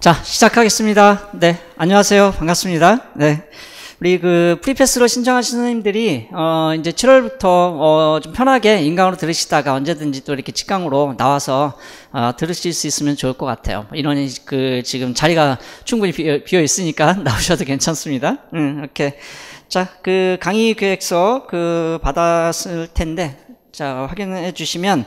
자, 시작하겠습니다. 네, 안녕하세요. 반갑습니다. 네. 우리 프리패스로 신청하신 선생님들이, 이제 7월부터, 좀 편하게 인강으로 들으시다가 언제든지 또 이렇게 직강으로 나와서, 들으실 수 있으면 좋을 것 같아요. 인원이 지금 자리가 충분히 비어 있으니까 나오셔도 괜찮습니다. 이렇게. 자, 강의 계획서, 받았을 텐데, 자, 확인해 주시면,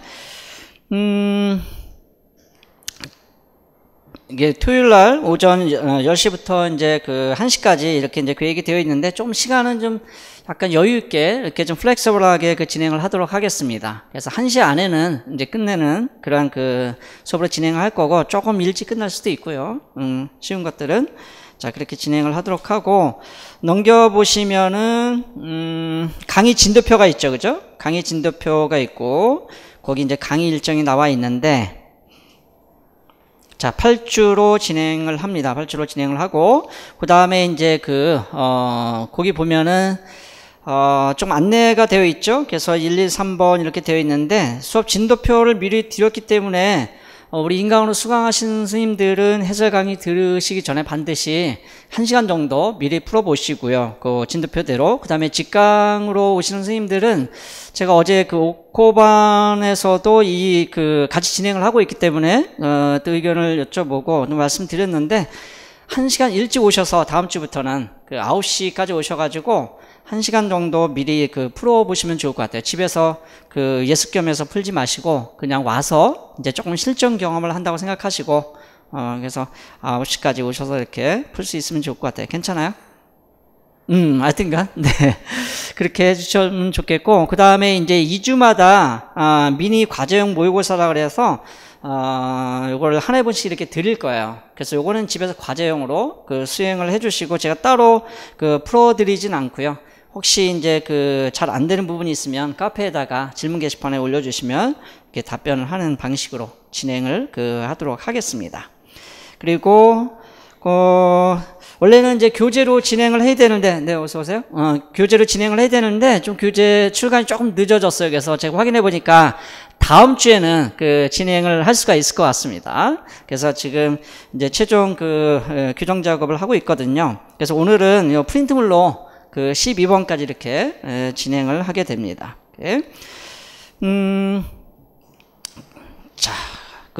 이게 토요일날 오전 10시부터 이제 1시까지 이렇게 이제 계획이 되어 있는데 좀 시간은 좀 약간 여유있게 이렇게 좀 플렉서블하게 진행을 하도록 하겠습니다. 그래서 1시 안에는 이제 끝내는 그런 수업을 진행을 할 거고 조금 일찍 끝날 수도 있고요. 쉬운 것들은. 자, 그렇게 진행을 하도록 하고 넘겨보시면은, 강의 진도표가 있죠. 그죠? 강의 진도표가 있고 거기 이제 강의 일정이 나와 있는데 자, 8주로 진행을 합니다. 8주로 진행을 하고, 그 다음에 이제 거기 보면은, 좀 안내가 되어 있죠? 그래서 1, 2, 3번 이렇게 되어 있는데, 수업 진도표를 미리 드렸기 때문에, 우리 인강으로 수강하신 스님들은 해설 강의 들으시기 전에 반드시 1시간 정도 미리 풀어보시고요. 진도표대로. 그 다음에 직강으로 오시는 스님들은 제가 어제 옥코반에서도 같이 진행을 하고 있기 때문에, 또 의견을 여쭤보고 말씀드렸는데, 1시간 일찍 오셔서 다음 주부터는 9시까지 오셔가지고, 1시간 정도 미리 풀어보시면 좋을 것 같아요. 집에서 예습겸해서 풀지 마시고, 그냥 와서 이제 조금 실전 경험을 한다고 생각하시고, 그래서 9시까지 오셔서 이렇게 풀 수 있으면 좋을 것 같아요. 괜찮아요? 하여튼간, 네. 그렇게 해주시면 좋겠고, 그 다음에 이제 2주마다, 미니 과제형 모의고사라 그래서, 요거를 한 회분씩 이렇게 드릴 거예요. 그래서 요거는 집에서 과제형으로 수행을 해주시고, 제가 따로 풀어드리진 않고요. 혹시 이제 잘 안 되는 부분이 있으면 카페에다가 질문 게시판에 올려주시면 이렇게 답변을 하는 방식으로 진행을 하도록 하겠습니다. 그리고, 원래는 이제 교재로 진행을 해야 되는데, 네, 어서오세요. 교재로 진행을 해야 되는데, 좀 교재 출간이 조금 늦어졌어요. 그래서 제가 확인해 보니까 다음 주에는 진행을 할 수가 있을 것 같습니다. 그래서 지금 이제 최종 규정 작업을 하고 있거든요. 그래서 오늘은 이 프린트물로 12번까지 이렇게 진행을 하게 됩니다. 자,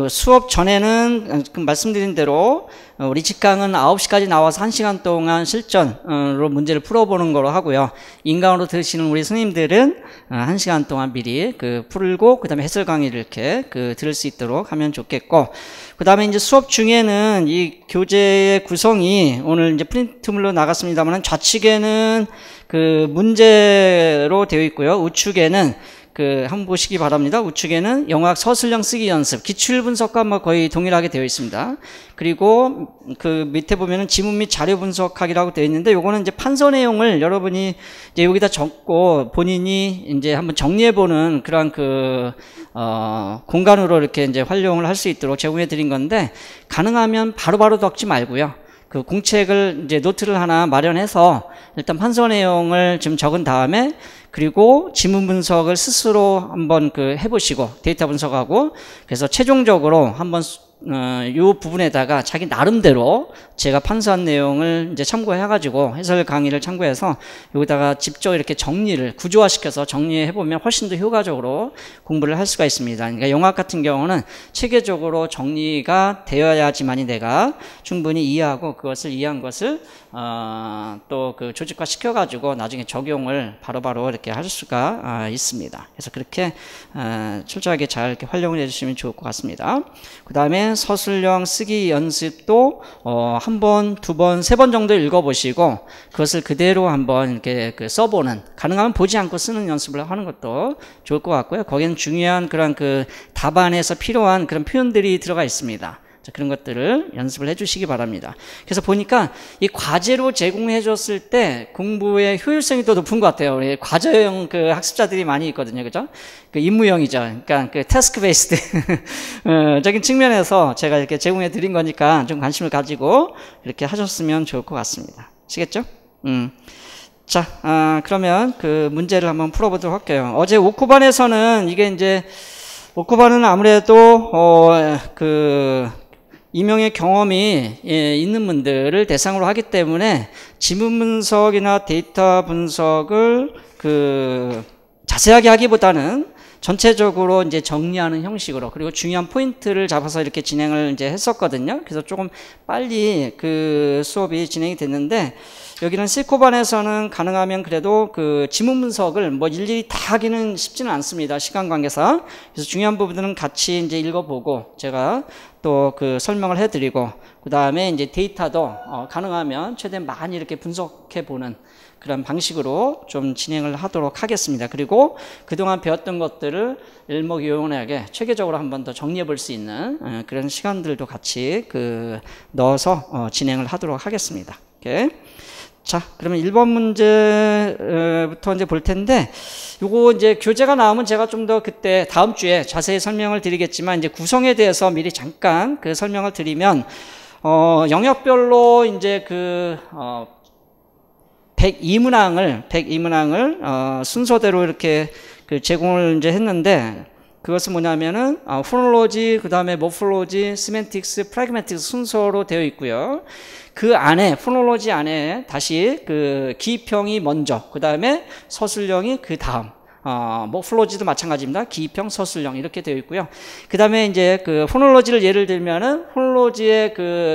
수업 전에는 말씀드린 대로 우리 직강은 9시까지 나와서 1시간 동안 실전으로 문제를 풀어보는 거로 하고요. 인강으로 들으시는 우리 스님들은 1시간 동안 미리 풀고 그 다음에 해설 강의를 이렇게 들을 수 있도록 하면 좋겠고, 그 다음에 이제 수업 중에는 이 교재의 구성이 오늘 이제 프린트물로 나갔습니다만 좌측에는 문제로 되어 있고요. 우측에는 한번 보시기 바랍니다. 우측에는 영어학 서술형 쓰기 연습, 기출 분석과 거의 동일하게 되어 있습니다. 그리고 밑에 보면은 지문 및 자료 분석하기라고 되어 있는데, 요거는 이제 판서 내용을 여러분이 이제 여기다 적고 본인이 이제 한번 정리해보는 그런 공간으로 이렇게 이제 활용을 할 수 있도록 제공해 드린 건데, 가능하면 바로바로 적지 말고요. 공책을 이제 노트를 하나 마련해서 일단 판서 내용을 좀 적은 다음에, 그리고 지문 분석을 스스로 한번 해보시고 데이터 분석하고, 그래서 최종적으로 한번 요 부분에다가 자기 나름대로 제가 판서한 내용을 이제 참고해가지고 해설 강의를 참고해서 여기다가 직접 이렇게 정리를 구조화시켜서 정리해보면 훨씬 더 효과적으로 공부를 할 수가 있습니다. 그러니까 영어학 같은 경우는 체계적으로 정리가 되어야지만이 내가 충분히 이해하고 그것을 이해한 것을 또 조직화 시켜가지고 나중에 적용을 바로바로 이렇게 할 수가 있습니다. 그래서 그렇게 철저하게 잘 이렇게 활용을 해주시면 좋을 것 같습니다. 그 다음에 서술형 쓰기 연습도 한 번, 두 번, 세 번 정도 읽어보시고 그것을 그대로 한번 이렇게 써보는, 가능하면 보지 않고 쓰는 연습을 하는 것도 좋을 것 같고요. 거기는 중요한 그런 답안에서 필요한 그런 표현들이 들어가 있습니다. 자, 그런 것들을 연습을 해주시기 바랍니다. 그래서 보니까 이 과제로 제공해 줬을 때 공부의 효율성이 더 높은 것 같아요. 우리 과제형 학습자들이 많이 있거든요. 그죠? 임무형이죠. 그러니까 태스크 베이스드 적인 측면에서 제가 이렇게 제공해 드린 거니까 좀 관심을 가지고 이렇게 하셨으면 좋을 것 같습니다. 아시겠죠? 자, 그러면 문제를 한번 풀어보도록 할게요. 어제 옥후반에서는 이게 이제 옥후반은 아무래도 이명의 경험이 있는 분들을 대상으로 하기 때문에 지문 분석이나 데이터 분석을 자세하게 하기보다는 전체적으로 이제 정리하는 형식으로, 그리고 중요한 포인트를 잡아서 이렇게 진행을 이제 했었거든요. 그래서 조금 빨리 그 수업이 진행이 됐는데, 여기는 실코반에서는 가능하면 그래도 그 지문 분석을 뭐 일일이 다 하기는 쉽지는 않습니다. 시간 관계상. 그래서 중요한 부분들은 같이 이제 읽어보고 제가 또 그 설명을 해드리고, 그 다음에 이제 데이터도 가능하면 최대한 많이 이렇게 분석해 보는 그런 방식으로 좀 진행을 하도록 하겠습니다. 그리고 그동안 배웠던 것들을 일목요연하게 체계적으로 한 번 더 정리해 볼 수 있는 그런 시간들도 같이 넣어서 진행을 하도록 하겠습니다. 오케이. 자, 그러면 1번 문제부터 이제 볼 텐데, 요거 이제 교재가 나오면 제가 좀 더 그때 다음 주에 자세히 설명을 드리겠지만, 이제 구성에 대해서 미리 잠깐 그 설명을 드리면, 영역별로 이제 102문항을 순서대로 이렇게 제공을 이제 했는데, 그것은 뭐냐면은 포놀로지, 그 다음에 모폴로지, 시멘틱스, 프래그매틱스 순서로 되어 있고요. 그 안에 포놀로지 안에 다시 기입형이 먼저, 그 다음에 서술형이 그 다음. 모폴로지도 마찬가지입니다. 기입형, 서술형 이렇게 되어 있고요. 그 다음에 이제 포놀로지를 예를 들면은 포놀로지의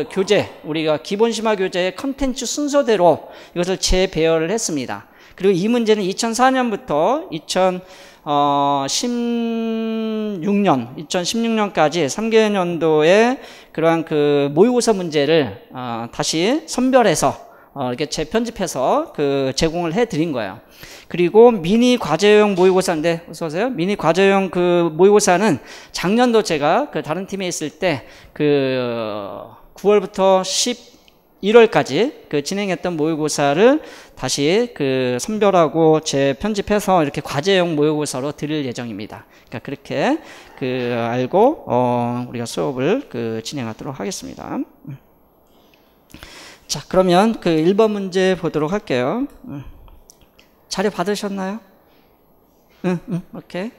교재, 우리가 기본 심화 교재의 컨텐츠 순서대로 이것을 재배열을 했습니다. 그리고 이 문제는 2004년부터 2016년까지 3개년도에 그러한 모의고사 문제를 다시 선별해서 이렇게 재편집해서 제공을 해드린 거예요. 그리고 미니 과제형 모의고사인데, 어서오세요. 미니 과제형 모의고사는 작년도 제가 다른 팀에 있을 때 9월부터 11월까지 진행했던 모의고사를 다시 선별하고 재편집해서 이렇게 과제형 모의고사로 드릴 예정입니다. 그러니까 그렇게 알고 우리가 수업을 진행하도록 하겠습니다. 자, 그러면 1번 문제 보도록 할게요. 자료 받으셨나요? 응, 오케이.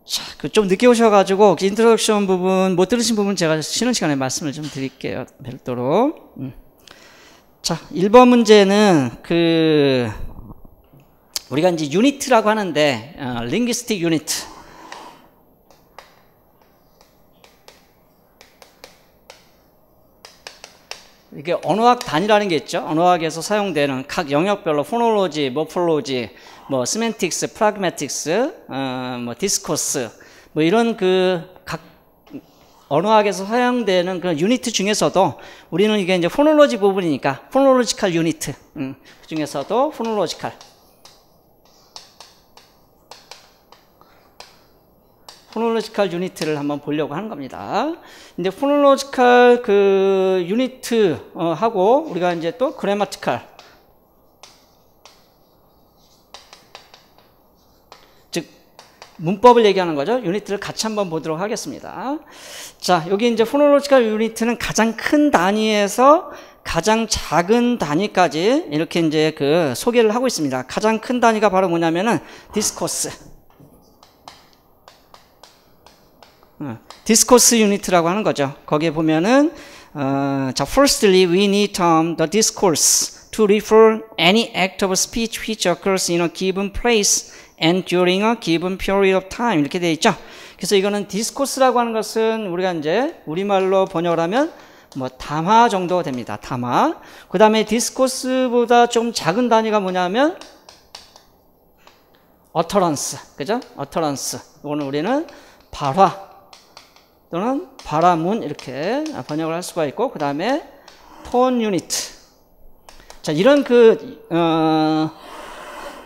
자, 좀 늦게 오셔가지고 인트로덕션 부분 못 들으신 부분 제가 쉬는 시간에 말씀을 좀 드릴게요. 별도로. 자, 1번 문제는 우리가 이제 유니트라고 하는데 linguistic unit. 이게 언어학 단위라는 게 있죠. 언어학에서 사용되는 각 영역별로 포놀로지, 모폴로지, 뭐 시멘틱스, 프라그매틱스, 뭐 디스코스, 뭐 이런 각 언어학에서 사용되는 그 유니트 중에서도 우리는 이게 이제 포놀로지 부분이니까 포놀로지컬 유니트, 그 중에서도 포놀로지컬. 포놀로지컬 유니트를 한번 보려고 하는 겁니다. 근데 포놀로지컬 유니트 하고 우리가 이제 또 그래마티컬, 즉 문법을 얘기하는 거죠. 유니트를 같이 한번 보도록 하겠습니다. 자, 여기 이제 포놀로지컬 유니트는 가장 큰 단위에서 가장 작은 단위까지 이렇게 이제 소개를 하고 있습니다. 가장 큰 단위가 바로 뭐냐면은 디스코스. 디스코스 유니트라고 하는 거죠. 거기에 보면은 자, firstly we need the discourse to refer any act of speech which occurs in a given place and during a given period of time 이렇게 되어 있죠. 그래서 이거는 디스코스라고 하는 것은 우리가 이제 우리말로 번역을 하면 뭐 담화 정도 됩니다. 담화. 그 다음에 디스코스보다 좀 작은 단위가 뭐냐면 utterance, 그죠? utterance. 이거는 우리는 발화 또는 발화문 이렇게 번역을 할 수가 있고, 그 다음에 톤 유니트. 자, 이런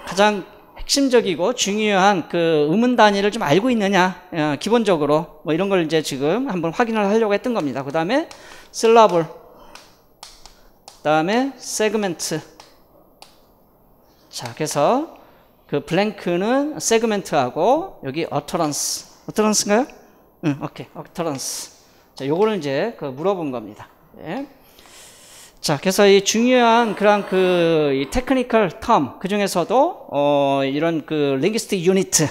가장 핵심적이고 중요한 음운 단위를 좀 알고 있느냐, 기본적으로 뭐 이런 걸 이제 지금 한번 확인을 하려고 했던 겁니다. 그 다음에 실라블, 그 다음에 세그멘트. 자, 그래서 블랭크는 세그멘트하고 여기 어터런스인가요? 응, 오케이. utterance. 자, 요거를 이제 물어본 겁니다. 예. 자, 그래서 이 중요한 그런 이 테크니컬 텀, 그 중에서도, 이런 linguistic unit,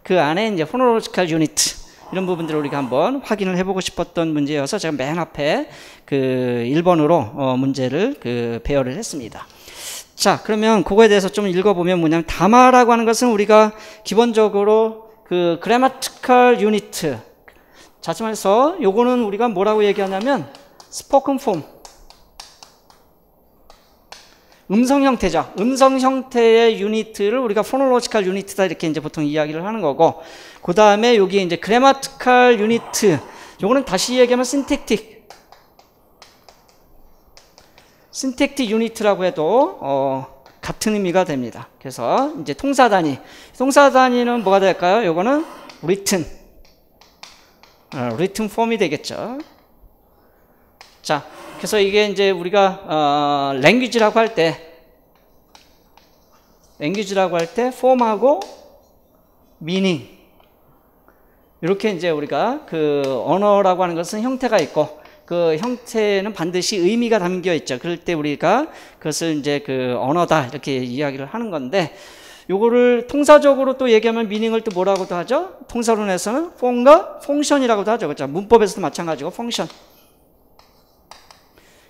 그 안에 이제 phonological unit, 이런 부분들을 우리가 한번 확인을 해보고 싶었던 문제여서 제가 맨 앞에 그 1번으로 문제를 배열을 했습니다. 자, 그러면 그거에 대해서 좀 읽어보면 뭐냐면 담화라고 하는 것은 우리가 기본적으로 그 grammatical unit, 다시 말해서 요거는 우리가 뭐라고 얘기하냐면 spoken form, 음성 형태죠. 음성 형태의 유니트를 우리가 phonological unit다 이렇게 이제 보통 이야기를 하는 거고, 그 다음에 여기 이제 grammatical unit, 요거는 다시 얘기하면 synthetic unit라고 해도 같은 의미가 됩니다. 그래서 이제 통사 단위는 뭐가 될까요? 요거는 written form이 되겠죠. 자, 그래서 이게 이제 우리가 language라고 할 때 form하고 meaning, 이렇게 이제 우리가 그 언어라고 하는 것은 형태가 있고, 그 형태는 반드시 의미가 담겨 있죠. 그럴 때 우리가 그것을 이제 그 언어다 이렇게 이야기를 하는 건데, 요거를 통사적으로 또 얘기하면 meaning을 또 뭐라고도 하죠? 통사론에서는 form과 function이라고도 하죠. 그렇죠? 문법에서도 마찬가지고 function.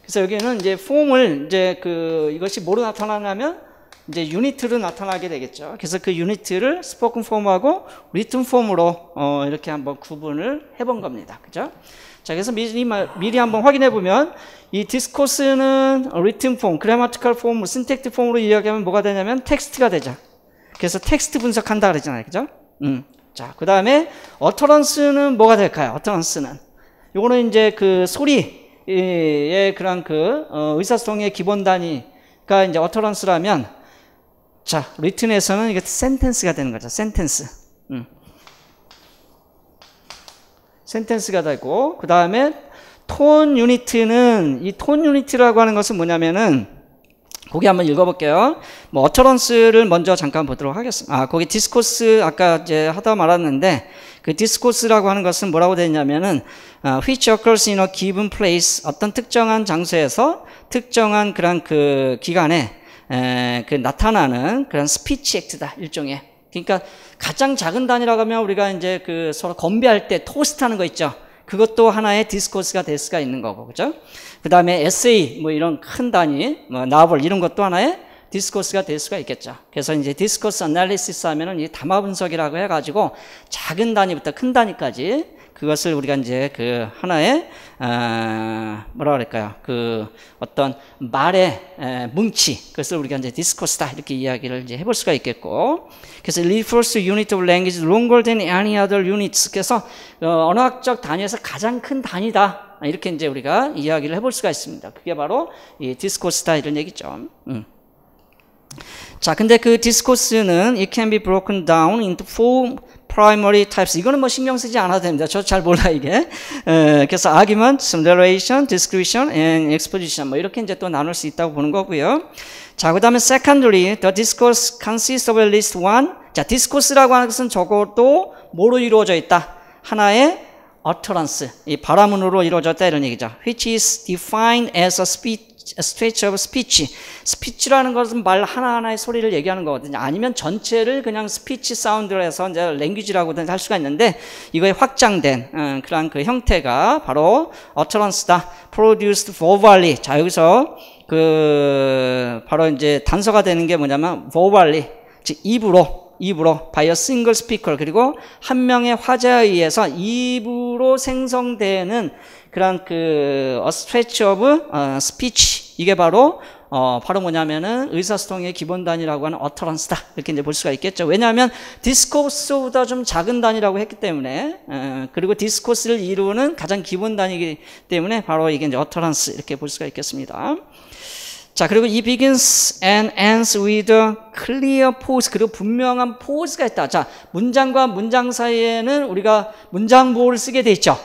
그래서 여기는 이제 form을 이제 이것이 뭐로 나타나냐면 이제 유니트로 나타나게 되겠죠. 그래서 그 유니트를 spoken form하고 written form으로 이렇게 한번 구분을 해본 겁니다. 그죠? 자, 그래서 미리 한번 확인해 보면 이 디스코스는 written form, grammatical form, syntactic form으로 이야기하면 뭐가 되냐면 텍스트가 되죠. 그래서 텍스트 분석한다 그러잖아요. 그죠? 자, 그 다음에 utterance는 뭐가 될까요? utterance는 요거는 이제 그 소리의 그런 의사소통의 기본 단위가 이제 utterance라면, 자, written에서는 이게 sentence가 되는 거죠. sentence가 되고, 그 다음에 톤 유니트는, 이 톤 유니트라고 하는 것은 뭐냐면은, 거기 한번 읽어볼게요. 뭐 utterance를 먼저 잠깐 보도록 하겠습니다. 거기 discourse 아까 이제 하다 말았는데, 그 discourse라고 하는 것은 뭐라고 되어 있냐면은 which occurs in a given place, 어떤 특정한 장소에서 특정한 그런 그 기간에 나타나는 그런 스피치 액트다, 일종의. 그러니까 가장 작은 단위라고 하면 우리가 이제 그 서로 건배할 때 토스트 하는 거 있죠. 그것도 하나의 디스코스가 될 수가 있는 거고, 그죠? 그 다음에 에세이, 뭐 이런 큰 단위, 뭐 나벌 이런 것도 하나의 디스코스가 될 수가 있겠죠. 그래서 이제 디스코스 애널리시스 하면은 이 담화 분석이라고 해가지고 작은 단위부터 큰 단위까지 그것을 우리가 이제 그 하나의 뭐라 그럴까요? 그 어떤 말의 뭉치, 그것을 우리가 이제 디스코스다 이렇게 이야기를 이제 해볼 수가 있겠고, 그래서 refers to unit of language longer than any other units. 그래서 언어학적 단위에서 가장 큰 단위다 이렇게 이제 우리가 이야기를 해볼 수가 있습니다. 그게 바로 이 디스코스다 이런 얘기죠. 자, 근데 그 디스코스는 it can be broken down into four primary types. 이거는 뭐 신경 쓰지 않아도 됩니다. 저 잘 몰라 이게. 그래서 argument, narration, description, and exposition 뭐 이렇게 이제 또 나눌 수 있다고 보는 거고요. 자, 그다음에 secondary, the discourse consists of at least one. 자, discourse라고 하는 것은 적어도 뭐로 이루어져 있다? 하나의 utterance, 이 발화문으로 이루어졌다 이런 얘기죠. Which is defined as a stretch of speech. 스피치라는 것은 말 하나하나의 소리를 얘기하는 거거든요. 아니면 전체를 그냥 스피치 사운드로 해서 이제 랭귀지라고도 할 수가 있는데, 이거에 확장된 그런 그 형태가 바로 utterance다. produced verbally. 자, 여기서 바로 이제 단서가 되는 게 뭐냐면 verbally, 즉 입으로 by a single speaker, 그리고 한 명의 화자에 의해서 입으로 생성되는 그런 a stretch of speech. 이게 바로 뭐냐면은 의사소통의 기본 단위라고 하는 utterance다. 이렇게 이제 볼 수가 있겠죠. 왜냐하면 디스코스보다 좀 작은 단위라고 했기 때문에, 그리고 디스코스를 이루는 가장 기본 단위이기 때문에 바로 이게 이제 utterance 이렇게 볼 수가 있겠습니다. 자, 그리고 it begins and ends with a clear pause. 그리고 분명한 pause가 있다. 자, 문장과 문장 사이에는 우리가 문장 보호를 쓰게 돼 있죠.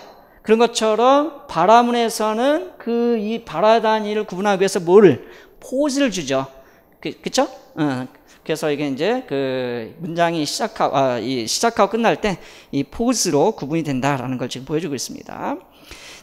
그런 것처럼 발화문에서는 이 발화 단위를 구분하기 위해서 pause를 주죠. 그쵸? 그래서 이게 이제 문장이 시작하고 끝날 때 이 pause로 구분이 된다라는 걸 지금 보여주고 있습니다.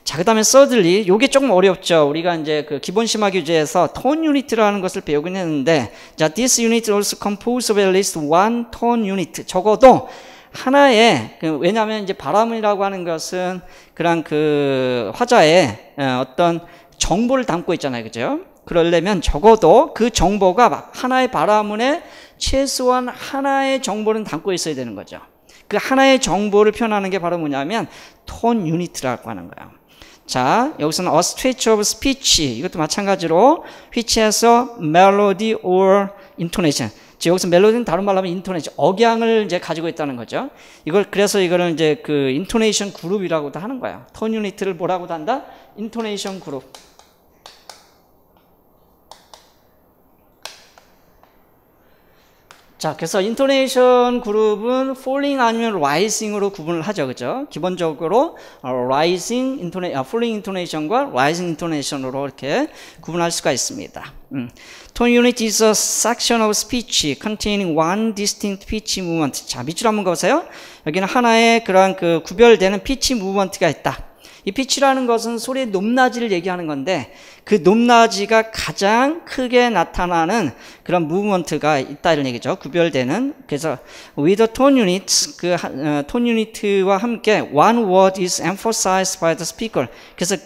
자, 그 다음에 thirdly, 요게 조금 어렵죠. 우리가 이제 기본 심화 교재에서 tone unit라는 것을 배우긴 했는데, 자, this unit also composed of at least one tone unit. 적어도 하나의, 왜냐하면 이제 바람이라고 하는 것은 그런 그 화자의 어떤 정보를 담고 있잖아요. 그죠? 그러려면 적어도 그 정보가 하나의 바라문에 최소한 하나의 정보는 담고 있어야 되는 거죠. 그 하나의 정보를 표현하는 게 바로 뭐냐면 톤 유니트라고 하는 거예요. 자, 여기서는 a stretch of speech, 이것도 마찬가지로 which has a melody or intonation. 여기서 멜로디는 다른 말로 하면 인토네이션, 억양을 이제 가지고 있다는 거죠. 그래서 이거는 이제 그 인토네이션 그룹이라고도 하는 거예요. 톤 유니트를 뭐라고도 한다? 인토네이션 그룹. 자, 그래서 인토네이션 그룹은 falling 아니면 rising으로 구분을 하죠. 그죠? 기본적으로 falling intonation과 rising intonation으로 이렇게 구분할 수가 있습니다. Tone unit is a section of speech containing one distinct pitch movement. 자, 밑줄 한번 보세요. 여기는 하나의 그러한 그 구별되는 피치 무브먼트가 있다. 이 피치라는 것은 소리의 높낮이를 얘기하는 건데 그 높낮이가 가장 크게 나타나는 그런 무브먼트가 있다 이런 얘기죠. 구별되는. 그래서 with the tone unit, 톤 유니트와 함께 one word is emphasized by the speaker. 그래서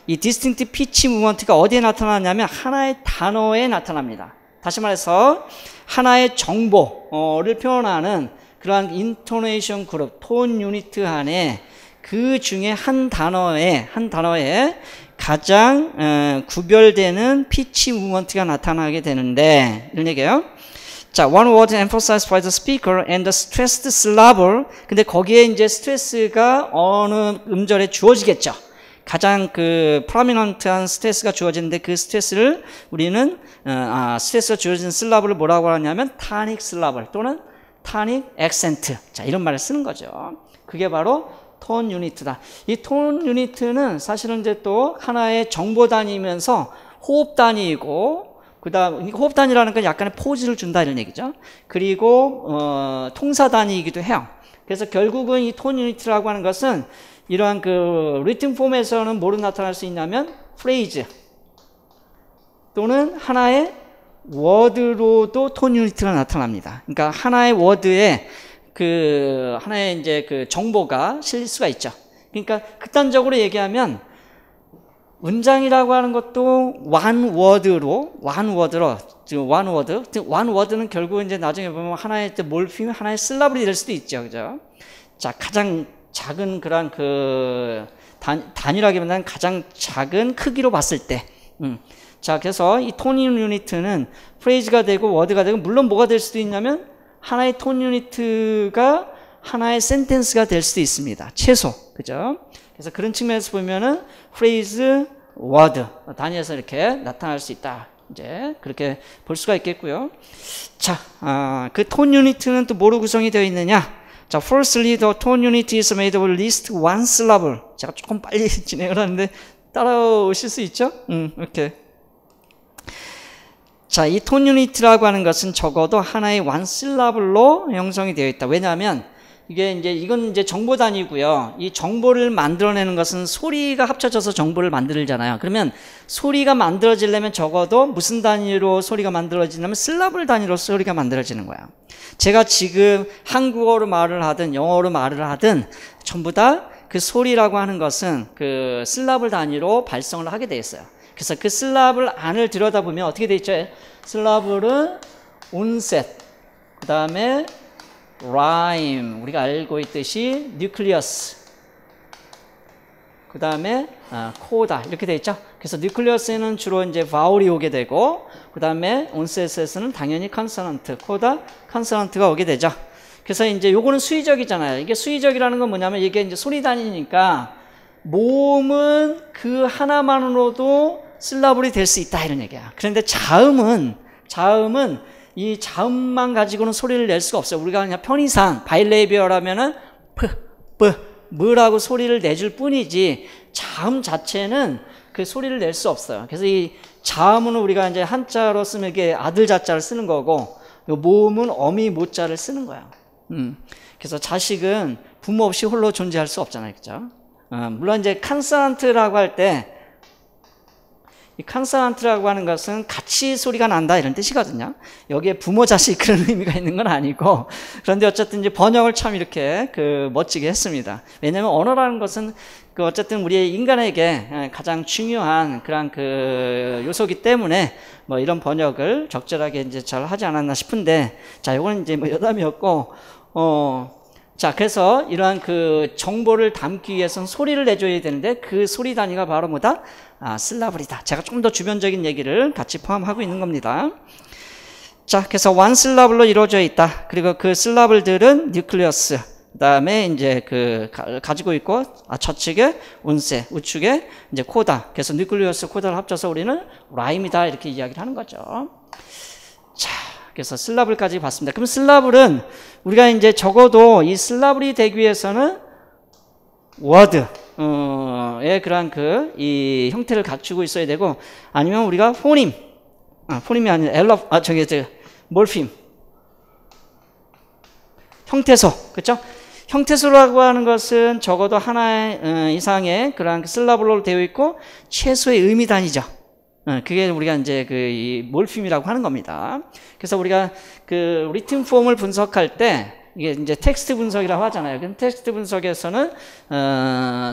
이 distinct pitch movement가 어디에 나타나냐면 하나의 단어에 나타납니다. 다시 말해서 하나의 정보를 표현하는 그러한 인토네이션 그룹, 톤 유니트 안에 그 중에 한 단어에 가장 구별되는 피치 무브먼트가 나타나게 되는데 이런 얘기예요. 자, one word emphasized by the speaker and the stressed syllable. 근데 거기에 이제 스트레스가 어느 음절에 주어지겠죠. 가장 그 프로미넌트한 스트레스가 주어지는데 그 스트레스를 우리는 스트레스가 주어진 슬라블을 뭐라고 하냐면 타닉 슬라블 또는 타닉 액센트. 자, 이런 말을 쓰는 거죠. 그게 바로 톤 유니트다. 이 톤 유니트는 사실은 이제 또 하나의 정보 단위이면서 호흡 단위이고, 그다음 호흡 단위라는 건 약간의 포즈를 준다 이런 얘기죠. 그리고 통사 단위이기도 해요. 그래서 결국은 이 톤 유니트라고 하는 것은 이러한 그 리튼 폼에서는 뭐로 나타날 수 있냐면 프레이즈 또는 하나의 워드로도 톤 유니트가 나타납니다. 그러니까 하나의 워드에 하나의 이제 그 정보가 실릴 수가 있죠. 그러니까 극단적으로 얘기하면 문장이라고 하는 것도 one word는 결국 이제 나중에 보면 하나의 몰피면 하나의 슬라블이 될 수도 있죠. 그죠? 자, 가장 작은 그런 단위라기보다는 가장 작은 크기로 봤을 때. 자, 그래서 이 톤 유니트는 프레이즈가 되고 워드가 되고 물론 뭐가 될 수도 있냐면 하나의 톤 유니트가 하나의 센텐스가 될 수도 있습니다. 최소. 그죠? 그래서 그런 측면에서 보면은 프레이즈, 워드 단위에서 이렇게 나타날 수 있다. 이제 그렇게 볼 수가 있겠고요. 자, 그 톤 유니트는 또 뭐로 구성이 되어 있느냐? 자, firstly, the tone unit is made of at least one syllable. 제가 조금 빨리 진행을 하는데 따라오실 수 있죠? 이렇게. 자, 이 톤 유니트라고 하는 것은 적어도 하나의 one syllable로 형성이 되어 있다. 왜냐하면 이건 이제 정보 단위고요. 이 정보를 만들어내는 것은 소리가 합쳐져서 정보를 만들잖아요. 그러면 소리가 만들어지려면 적어도 무슨 단위로 소리가 만들어지냐면 슬라블 단위로 소리가 만들어지는 거예요. 제가 지금 한국어로 말을 하든 영어로 말을 하든 전부 다 그 소리라고 하는 것은 그 슬라블 단위로 발성을 하게 돼 있어요. 그래서 그 슬라블 안을 들여다보면 어떻게 돼 있죠? 슬라블은 온셋, 그 다음에 라임, 우리가 알고 있듯이 뉴클리어스, 그 다음에 코다 이렇게 돼 있죠. 그래서 뉴클리어스에는 주로 이제 바울이 오게 되고, 그 다음에 온셋에서는 당연히 컨소넌트, 코다 컨소넌트가 오게 되죠. 그래서 이제 요거는 수의적이잖아요. 이게 수의적이라는 건 뭐냐면 이게 이제 소리 단위니까 모음은 그 하나만으로도 슬라블이 될 수 있다 이런 얘기야. 그런데 자음은 이 자음만 가지고는 소리를 낼 수가 없어요. 우리가 그냥 편의상 바일레이비어라면은 뭐라고 소리를 내줄 뿐이지 자음 자체는 그 소리를 낼 수 없어요. 그래서 이 자음은 우리가 이제 한자로 쓰면 이게 아들 자자를 쓰는 거고, 요 모음은 어미 모자를 쓰는 거야. 그래서 자식은 부모 없이 홀로 존재할 수 없잖아요, 그죠? 물론 이제 컨소넌트라고 할 때 이 컨소넌트라고 하는 것은 같이 소리가 난다 이런 뜻이거든요. 여기에 부모 자식 그런 의미가 있는 건 아니고, 그런데 어쨌든 이제 번역을 참 이렇게 멋지게 했습니다. 왜냐하면 언어라는 것은 어쨌든 우리 인간에게 가장 중요한 그런 요소기 때문에 뭐 이런 번역을 적절하게 이제 잘 하지 않았나 싶은데, 자, 이거는 이제 뭐 여담이었고, 자, 그래서 이러한 정보를 담기 위해서는 소리를 내줘야 되는데 그 소리 단위가 바로 뭐다? 실라블이다. 제가 좀 더 주변적인 얘기를 같이 포함하고 있는 겁니다. 자, 그래서 one 실라블로 이루어져 있다. 그리고 그 실라블들은 뉴클리어스, 그 다음에 이제 가지고 있고, 좌측에 운세, 우측에 이제 코다. 그래서 뉴클리어스, 코다를 합쳐서 우리는 라임이다. 이렇게 이야기를 하는 거죠. 자, 그래서 실라블까지 봤습니다. 그럼 실라블은 우리가 이제 적어도 이 실라블이 되기 위해서는 워드의 그러한 이 형태를 갖추고 있어야 되고, 아니면 우리가 포님, 포님이 아니라 몰핌, 형태소, 그렇죠? 형태소라고 하는 것은 적어도 하나 이상의 그러한 실라블로 되어 있고 최소의 의미 단위죠. 그게 우리가 이제 이 몰핌이라고 하는 겁니다. 그래서 우리가 리튼 폼을 분석할 때 이게 이제 텍스트 분석이라고 하잖아요. 그럼 텍스트 분석에서는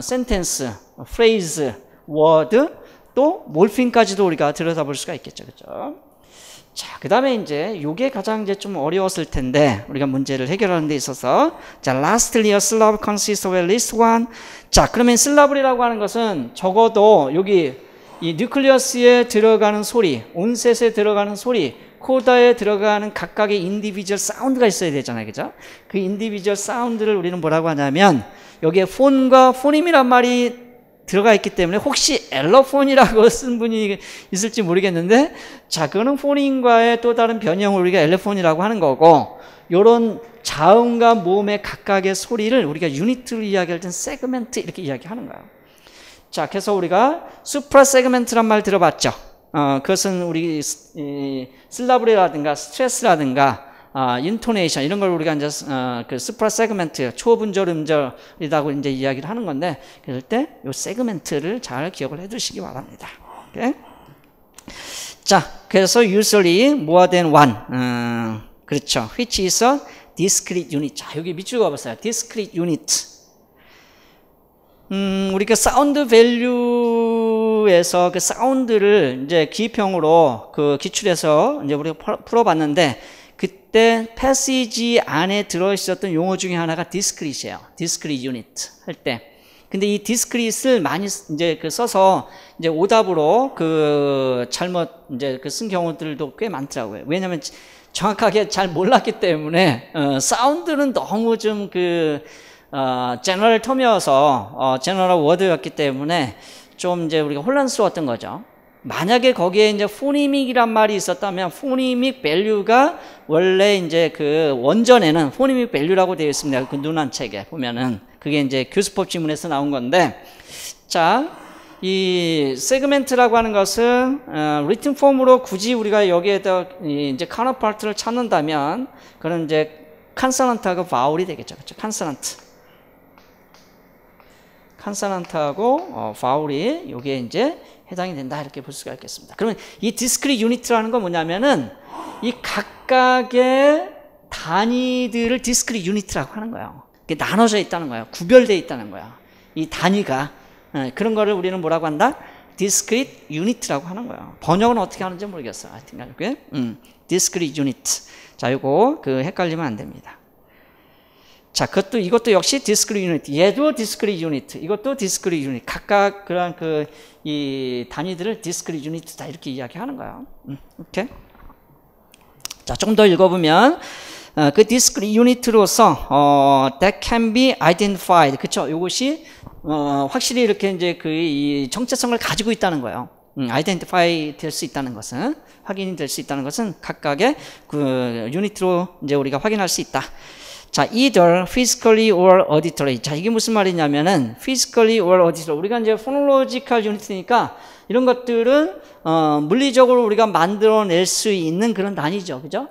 센텐스, 프레이즈, 워드, 또 몰핌까지도 우리가 들여다볼 수가 있겠죠, 그렇죠? 자, 그 다음에 이제 요게 가장 이제 좀 어려웠을 텐데 우리가 문제를 해결하는 데 있어서, 자, lastly a syllable consists of at least one. 자, 그러면 syllable이라고 하는 것은 적어도 여기 이 뉴클리어스에 들어가는 소리, 온셋에 들어가는 소리, 코다에 들어가는 각각의 인디비주얼 사운드가 있어야 되잖아요, 그죠? 그 인디비주얼 사운드를 우리는 뭐라고 하냐면, 여기에 폰과 포님이란 말이 들어가 있기 때문에 혹시 엘러폰이라고 쓴 분이 있을지 모르겠는데, 자, 그거는 포님과의 또 다른 변형을 우리가 엘러폰이라고 하는 거고, 요런 자음과 모음의 각각의 소리를 우리가 유니트로 이야기할 땐 세그멘트 이렇게 이야기하는 거예요. 자, 그래서 우리가 수프라 세그멘트란 말 들어봤죠? 그것은 우리 실라블이라든가 스트레스라든가 인토네이션 이런 걸 우리가 이제 수프라 세그멘트, 초분절 음절이라고 이제 이야기를 하는 건데, 그럴 때 이 세그멘트를 잘 기억을 해 두시기 바랍니다. 오케이? 자, 그래서 usually more than one. 그렇죠. which is a discrete unit. 자, 여기 밑줄 그어보세요. discrete unit. 우리가 사운드 밸류에서 그 사운드를 이제 기입형으로 기출해서 이제 우리가 풀어봤는데, 그때 패시지 안에 들어있었던 용어 중에 하나가 discrete이에요. discrete unit 할 때. 근데 이 discrete를 많이 이제 써서 이제 오답으로 잘못 이제 쓴 경우들도 꽤 많더라고요. 왜냐면 정확하게 잘 몰랐기 때문에, 사운드는 너무 좀 제너럴 텀이어서, 제너럴 워드였기 때문에 좀 이제 우리가 혼란스러웠던 거죠. 만약에 거기에 이제 포니믹이란 말이 있었다면, 포니믹 밸류가 원래 이제 원전에는 포니믹 밸류라고 되어 있습니다. 눈한 책에 보면은. 그게 이제 교수법 지문에서 나온 건데, 자, 이 세그멘트라고 하는 것은, 리튼 폼으로 굳이 우리가 여기에다 이제 카운터파트를 찾는다면, 그런 이제 컨소넌트하고 바울이 되겠죠. 그렇죠? 컨소넌트하고 바울이 여기에 이제 해당이 된다 이렇게 볼 수가 있겠습니다. 그러면 이 디스크리트 유니트라는 건 뭐냐면은 이 각각의 단위들을 디스크리트 유니트라고 하는 거예요. 이게 나눠져 있다는 거예요. 구별되어 있다는 거예요. 이 단위가 그런 거를 우리는 뭐라고 한다? 디스크리트 유니트라고 하는 거예요. 번역은 어떻게 하는지 모르겠어요. 하여튼 이게 디스크리트 유니트. 자, 이거 헷갈리면 안 됩니다. 자, 이것도 역시 디스크리트 유니트. 얘도 디스크리트 유니트. 이것도 디스크리트 유니트. 각각 그런 이 단위들을 디스크리트 유니트다 이렇게 이야기하는 거예요. 오케이. 자, 조금 더 읽어보면 그 디스크리트 유니트로서 that can be identified. 그쵸? 이것이 확실히 이렇게 이제 이 정체성을 가지고 있다는 거예요. identify 될 수 있다는 것은, 확인이 될 수 있다는 것은 각각의 유니트로 이제 우리가 확인할 수 있다. 자, either physically or auditory. 자, 이게 무슨 말이냐면은 physically or auditory. 우리가 이제 phonological unit니까 이런 것들은 물리적으로 우리가 만들어낼 수 있는 그런 단위죠, 그죠?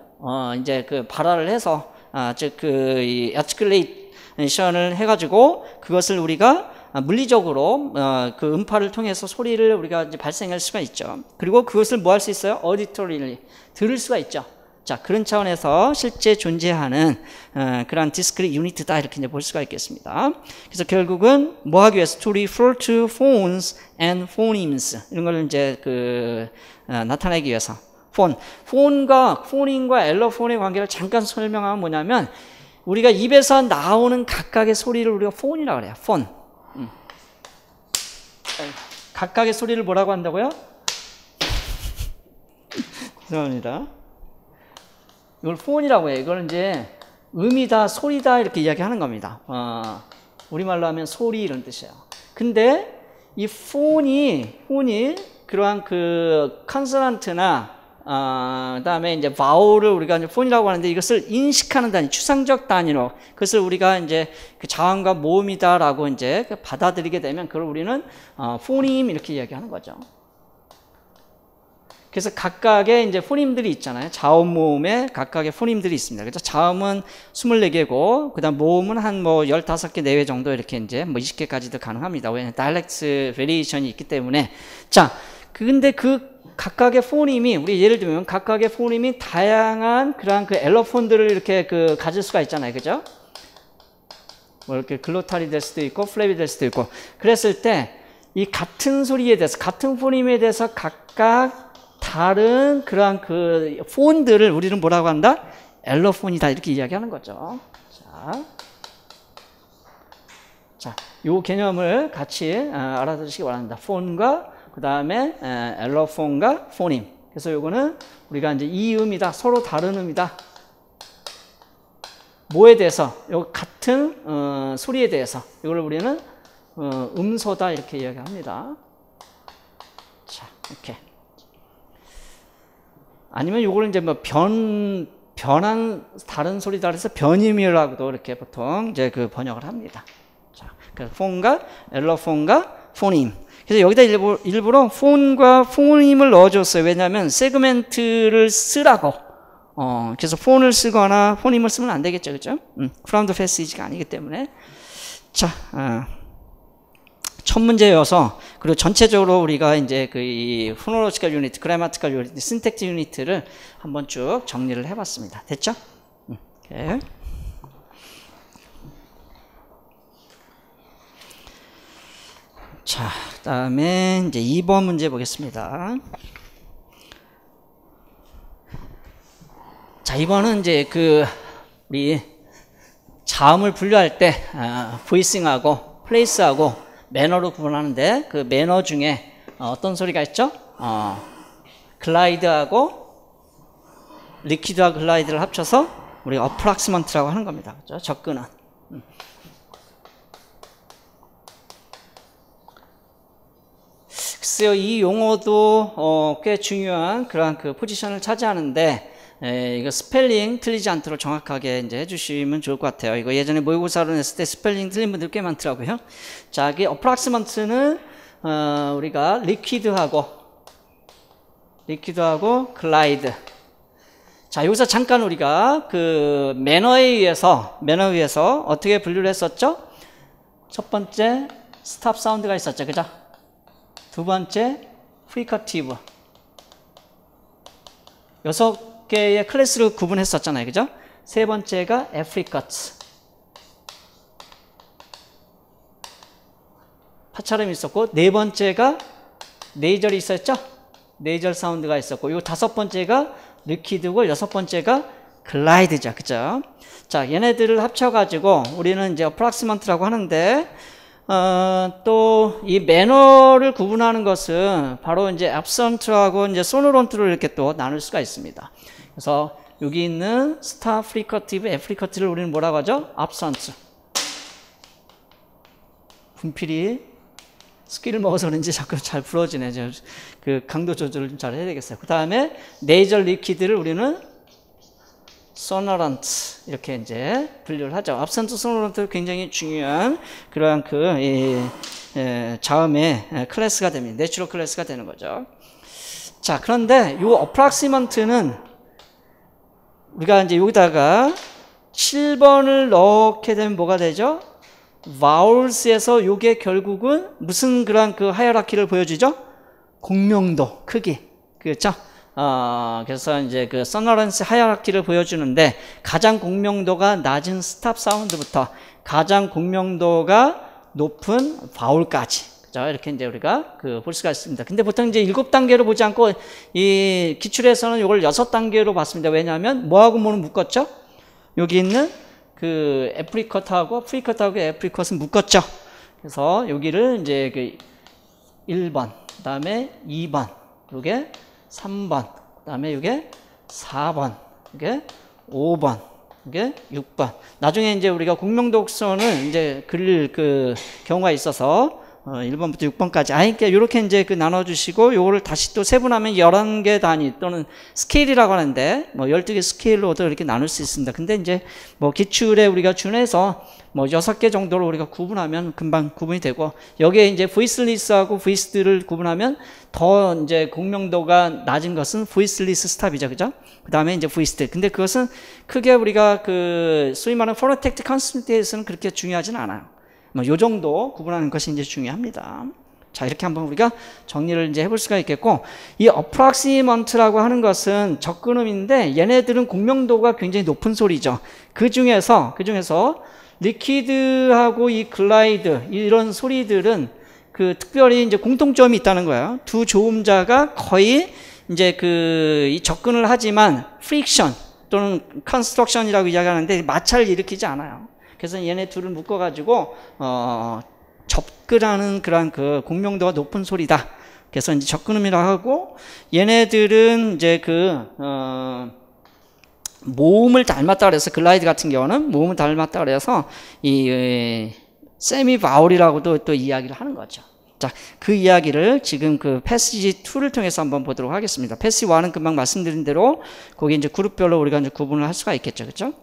이제 발화를 해서 즉 이 articulation을 해가지고 그것을 우리가 물리적으로 그 음파를 통해서 소리를 우리가 이제 발생할 수가 있죠. 그리고 그것을 뭐 할 수 있어요? auditoryly 들을 수가 있죠. 자, 그런 차원에서 실제 존재하는 그런 discrete unit다 이렇게 이제 볼 수가 있겠습니다. 그래서 결국은 뭐 하기 위해서 to refer to phones and phonemes 이런 걸 이제 나타내기 위해서 폰인과 엘로폰의 관계를 잠깐 설명하면 뭐냐면 우리가 입에서 나오는 각각의 소리를 우리가 폰이라고 그래요. 폰. 각각의 소리를 뭐라고 한다고요? 죄송합니다. 이걸 폰이라고 해요. 이걸 이제 음이다, 소리다 이렇게 이야기하는 겁니다. 우리말로 하면 소리 이런 뜻이에요. 근데 이 폰이 그러한 그 컨소넌트나 그다음에 이제 바울을 우리가 이제 폰이라고 하는데 이것을 인식하는 단위, 추상적 단위로 그것을 우리가 이제 그 자음과 모음이다라고 이제 받아들이게 되면 그걸 우리는 포님 이렇게 이야기하는 거죠. 그래서 각각의 이제 포님들이 있잖아요. 자음, 모음에 각각의 포님들이 있습니다. 그래서 자음은 24개고, 그 다음 모음은 한 뭐 15개 내외 정도 이렇게 이제 뭐 20개까지도 가능합니다. 왜냐면 다이렉트 베리에이션이 있기 때문에. 자, 근데 그 각각의 포님이, 우리 예를 들면 각각의 포님이 다양한 그러한 그 엘로폰들을 이렇게 가질 수가 있잖아요. 그죠? 뭐 이렇게 글로탈이 될 수도 있고, 플랩이 될 수도 있고. 그랬을 때 이 같은 소리에 대해서, 같은 포님에 대해서 각각 다른 그러한 그 폰들을 우리는 뭐라고 한다? 엘로폰이다 이렇게 이야기하는 거죠. 자, 요 개념을 같이 알아두시기 바랍니다. 폰과 그 다음에 엘로폰과 포님. 그래서 요거는 우리가 이제 이 음이다, 서로 다른 음이다. 뭐에 대해서? 요 같은 소리에 대해서. 이걸 우리는 음소다 이렇게 이야기합니다. 자, 이렇게. 아니면 요거를 이제 뭐 변한 다른 소리다 그래서 변임이라고도 이렇게 보통 이제 번역을 합니다. 자, 그래서 폰과 엘로폰과 포님. 그래서 여기다 일부러 폰과 포님을 넣어줬어요. 왜냐하면 세그멘트를 쓰라고. 그래서 폰을 쓰거나 포님을 쓰면 안 되겠죠, 그죠? 프라운드 패시지가 아니기 때문에. 자, 첫 문제여서, 그리고 전체적으로 우리가 이제 이 포놀로지컬 유니트, 그래마티컬 유니트, 신택틱 유니트를 한번 쭉 정리를 해봤습니다. 됐죠? 오케이. 자, 그 다음에 이제 2번 문제 보겠습니다. 자, 이번은 이제 우리 자음을 분류할 때, 보이싱하고, 플레이스하고, 매너로 구분하는데 그 매너 중에 어떤 소리가 있죠? 글라이드하고 리퀴드와 글라이드를 합쳐서 우리가 어프락시먼트라고 하는 겁니다. 그렇죠? 접근은. 글쎄요, 이 용어도 꽤 중요한 그러한 포지션을 차지하는데 이거 스펠링 틀리지 않도록 정확하게 이제 해주시면 좋을 것 같아요. 이거 예전에 모의고사로 냈을 때 스펠링 틀린 분들 꽤 많더라고요. 자, 이 어프락시먼트는 우리가 리퀴드하고 글라이드. 자, 여기서 잠깐 우리가 매너에 의해서 어떻게 분류를 했었죠? 첫 번째 스탑 사운드가 있었죠, 그죠? 두 번째 프리커티브. 6개의 클래스로 구분했었잖아요. 그죠? 세 번째가 애프리커트. 파차름이 있었고, 네 번째가 네이절이 있었죠? 네이절 사운드가 있었고, 요 5번째가 리퀴드고, 6번째가 글라이드죠. 그죠? 자, 얘네들을 합쳐가지고, 우리는 이제 어프락시먼트라고 하는데, 또, 이 매너를 구분하는 것은 바로 이제 absent하고 이제 sonorant로 이렇게 또 나눌 수가 있습니다. 그래서 여기 있는 스탑, 프리커티브, 애프리커트를 우리는 뭐라고 하죠? absent. 분필이 스키를 먹어서 그런지 자꾸 잘 부러지네. 강도 조절을 좀 잘 해야 되겠어요. 그 다음에 네이절 리퀴드를 우리는 sonorant 이렇게 이제 분류를 하죠. absent, sonorant 굉장히 중요한 그러한 자음의 클래스가 됩니다. 내추럴 클래스가 되는 거죠. 자, 그런데 이 approximate는 우리가 이제 여기다가 7번을 넣게 되면 뭐가 되죠? vowels에서 요게 결국은 무슨 그런 그 하이어라키를 보여주죠? 공명도, 크기. 그렇죠? 그래서 이제 그 서너런스 하이어라키를 보여주는데 가장 공명도가 낮은 스탑 사운드부터 가장 공명도가 높은 바울까지. 그죠? 이렇게 이제 우리가 볼 수가 있습니다. 근데 보통 이제 7단계로 보지 않고 이 기출에서는 이걸 6단계로 봤습니다. 왜냐하면 뭐하고 뭐는 묶었죠? 여기 있는 그 애프리컷하고 프리컷하고 애프리컷은 묶었죠. 그래서 여기를 이제 그 1번, 그 다음에 2번, 요게 3번, 그 다음에 요게 4번, 이게 5번, 이게 6번. 나중에 이제 우리가 공명독서는 이제 그릴 그 경우가 있어서 1번부터 6번까지. 그러니까 이렇게 이제 그 나눠주시고, 요거를 다시 또 세분하면 11개 단위 또는 스케일이라고 하는데, 뭐 12개 스케일로도 이렇게 나눌 수 있습니다. 근데 이제 뭐 기출에 우리가 준해서 뭐 6개 정도로 우리가 구분하면 금방 구분이 되고, 여기에 이제 보이스리스하고 보이스를 구분하면 더 이제 공명도가 낮은 것은 보이스리스 스탑이죠. 그죠? 그 다음에 이제 보이스들. 근데 그것은 크게 우리가 그 소위 말하는 포너텍트 컨센트에서는 그렇게 중요하진 않아요. 뭐 요 정도 구분하는 것이 이제 중요합니다. 자, 이렇게 한번 우리가 정리를 이제 해볼 수가 있겠고, 이 approximate라고 하는 것은 접근음인데 얘네들은 공명도가 굉장히 높은 소리죠. 그 중에서 리퀴드하고 이 글라이드 이런 소리들은 그 특별히 이제 공통점이 있다는 거예요. 두 조음자가 거의 이제 이 접근을 하지만 프릭션 또는 컨스트럭션이라고 이야기하는데 마찰을 일으키지 않아요. 그래서 얘네 둘을 묶어가지고 접근하는 그런 그 공명도가 높은 소리다. 그래서 이제 접근음이라고 하고, 얘네들은 이제 모음을 닮았다 그래서 글라이드 같은 경우는 모음을 닮았다 그래서 이 세미 바울이라고도 또 이야기를 하는 거죠. 자, 그 이야기를 지금 그 패시지 2를 통해서 한번 보도록 하겠습니다. 패시지 1은 금방 말씀드린 대로 거기 이제 그룹별로 우리가 이제 구분을 할 수가 있겠죠. 그렇죠?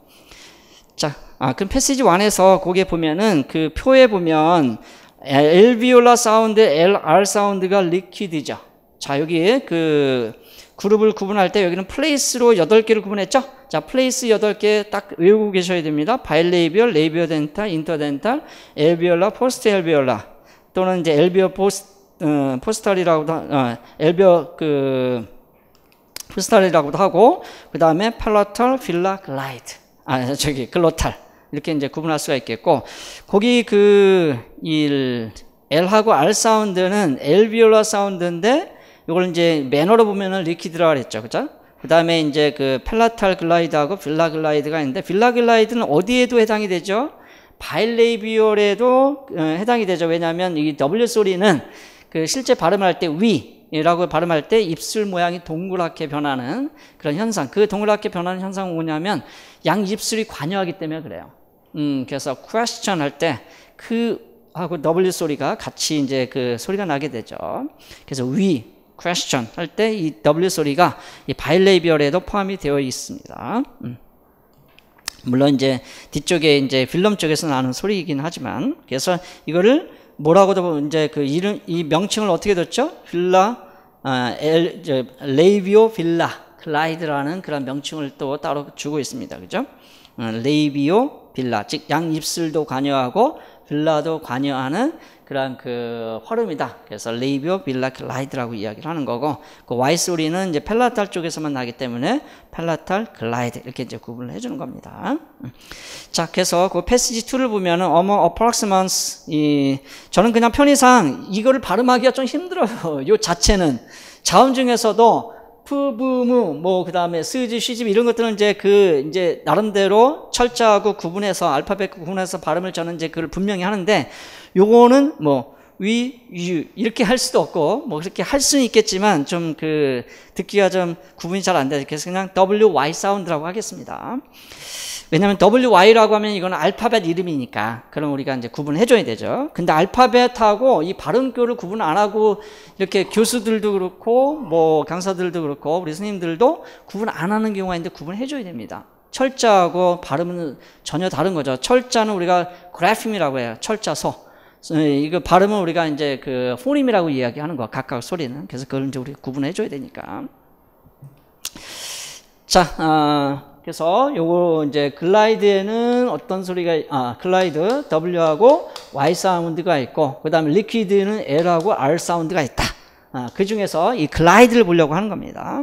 자, 그럼 패시지 1에서 거기에 보면은 그 표에 보면 엘비올라 사운드, LR 사운드가 리퀴드죠. 자, 여기 그 그룹을 구분할 때 여기는 플레이스로 8개를 구분했죠. 자, 플레이스 8개 딱 외우고 계셔야 됩니다. 바일레이비얼, 레이비오 덴탈, 인터덴탈, 엘비올라, 포스트 엘비올라 또는 이제 엘비오 포스탈이라고도 엘비오 포스탈이라고도 하고, 그 다음에 팔라탈, 필라, 글라이드. 글로탈. 이렇게 이제 구분할 수가 있겠고, 거기 L하고 R 사운드는 엘비올라 사운드인데, 이걸 이제 매너로 보면은 리퀴드라고 그랬죠. 그죠? 그 다음에 이제 그 팔라탈 글라이드하고 빌라 글라이드가 있는데, 빌라 글라이드는 어디에도 해당이 되죠? 바일레이비얼에도 해당이 되죠. 왜냐하면 이 W 소리는 그 실제 발음할 때 위라고 발음할 때 입술 모양이 동그랗게 변하는 그런 현상. 그 동그랗게 변하는 현상은 뭐냐면 양 입술이 관여하기 때문에 그래요. 그래서 question 할 때 하고 W 소리가 같이 이제 그 소리가 나게 되죠. 그래서 question 할 때 이 W 소리가 이 바일레이비얼에도 포함이 되어 있습니다. 물론 이제 뒤쪽에 이제 필름 쪽에서 나는 소리이긴 하지만, 그래서 이거를 뭐라고도 이제 이 명칭을 어떻게 뒀죠? 레이비오 빌라 글라이드라는 그런 명칭을 또 따로 주고 있습니다. 그죠? 레이비오 빌라, 즉 양 입술도 관여하고 빌라도 관여하는 그런 그 활음이다. 그래서 레이비오 빌라 글라이드라고 이야기를 하는 거고, 그 Y 소리는 이제 팔라탈 쪽에서만 나기 때문에 팔라탈 글라이드 이렇게 이제 구분을 해주는 겁니다. 자, 그래서 그 패시지 2를 보면은 approximates, 저는 그냥 편의상 이거를 발음하기가 좀 힘들어요. 요 자체는 자음 중에서도 푸부무 뭐 그다음에 스지 쉬집 이런 것들은 이제 나름대로 철자하고 구분해서 알파벳 구분해서 발음을 저는 이제 그걸 분명히 하는데, 요거는 뭐 위, 유 이렇게 할 수도 없고 뭐 그렇게 할 수는 있겠지만 좀 듣기가 좀 구분이 잘 안 돼요. 그래서 그냥 WY 사운드라고 하겠습니다. 왜냐하면 WY라고 하면 이거는 알파벳 이름이니까 그럼 우리가 이제 구분을 해줘야 되죠. 근데 알파벳하고 이 발음표를 구분 안 하고 이렇게 교수들도 그렇고 뭐 강사들도 그렇고 우리 스님들도 구분 안 하는 경우가 있는데 구분해줘야 됩니다. 철자하고 발음은 전혀 다른 거죠. 철자는 우리가 그래핌이라고 해요. 철자소. 이거 발음은 우리가 이제 포님이라고 이야기하는 거, 각각 소리는. 그래서 그걸 이제 우리가 구분해줘야 되니까. 자, 그래서 요거 이제 글라이드에는 어떤 소리가, 글라이드 W하고 Y 사운드가 있고, 그 다음에 리퀴드는 L하고 R 사운드가 있다. 그 중에서 이 글라이드를 보려고 하는 겁니다.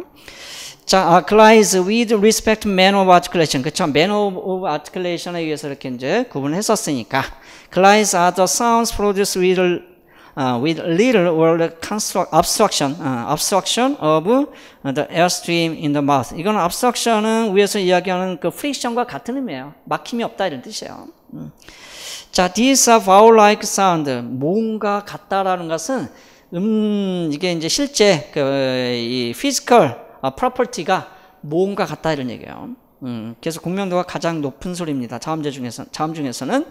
자, glides with respect to manner of articulation. 그쵸? manner of articulation에 의해서 이렇게 이제 구분을 했었으니까. glides are the sounds produced with little or obstruction of the airstream in the mouth. 이거는 obstruction은 위에서 이야기하는 그 friction과 같은 의미예요. 막힘이 없다 이런 뜻이에요. 자, these are vowel-like sound. 뭔가 같다라는 것은 이게 이제 실제 이 physical property가 모음과 같다 이런 얘기예요. 그래서 공명도가 가장 높은 소리입니다. 자음 중에서는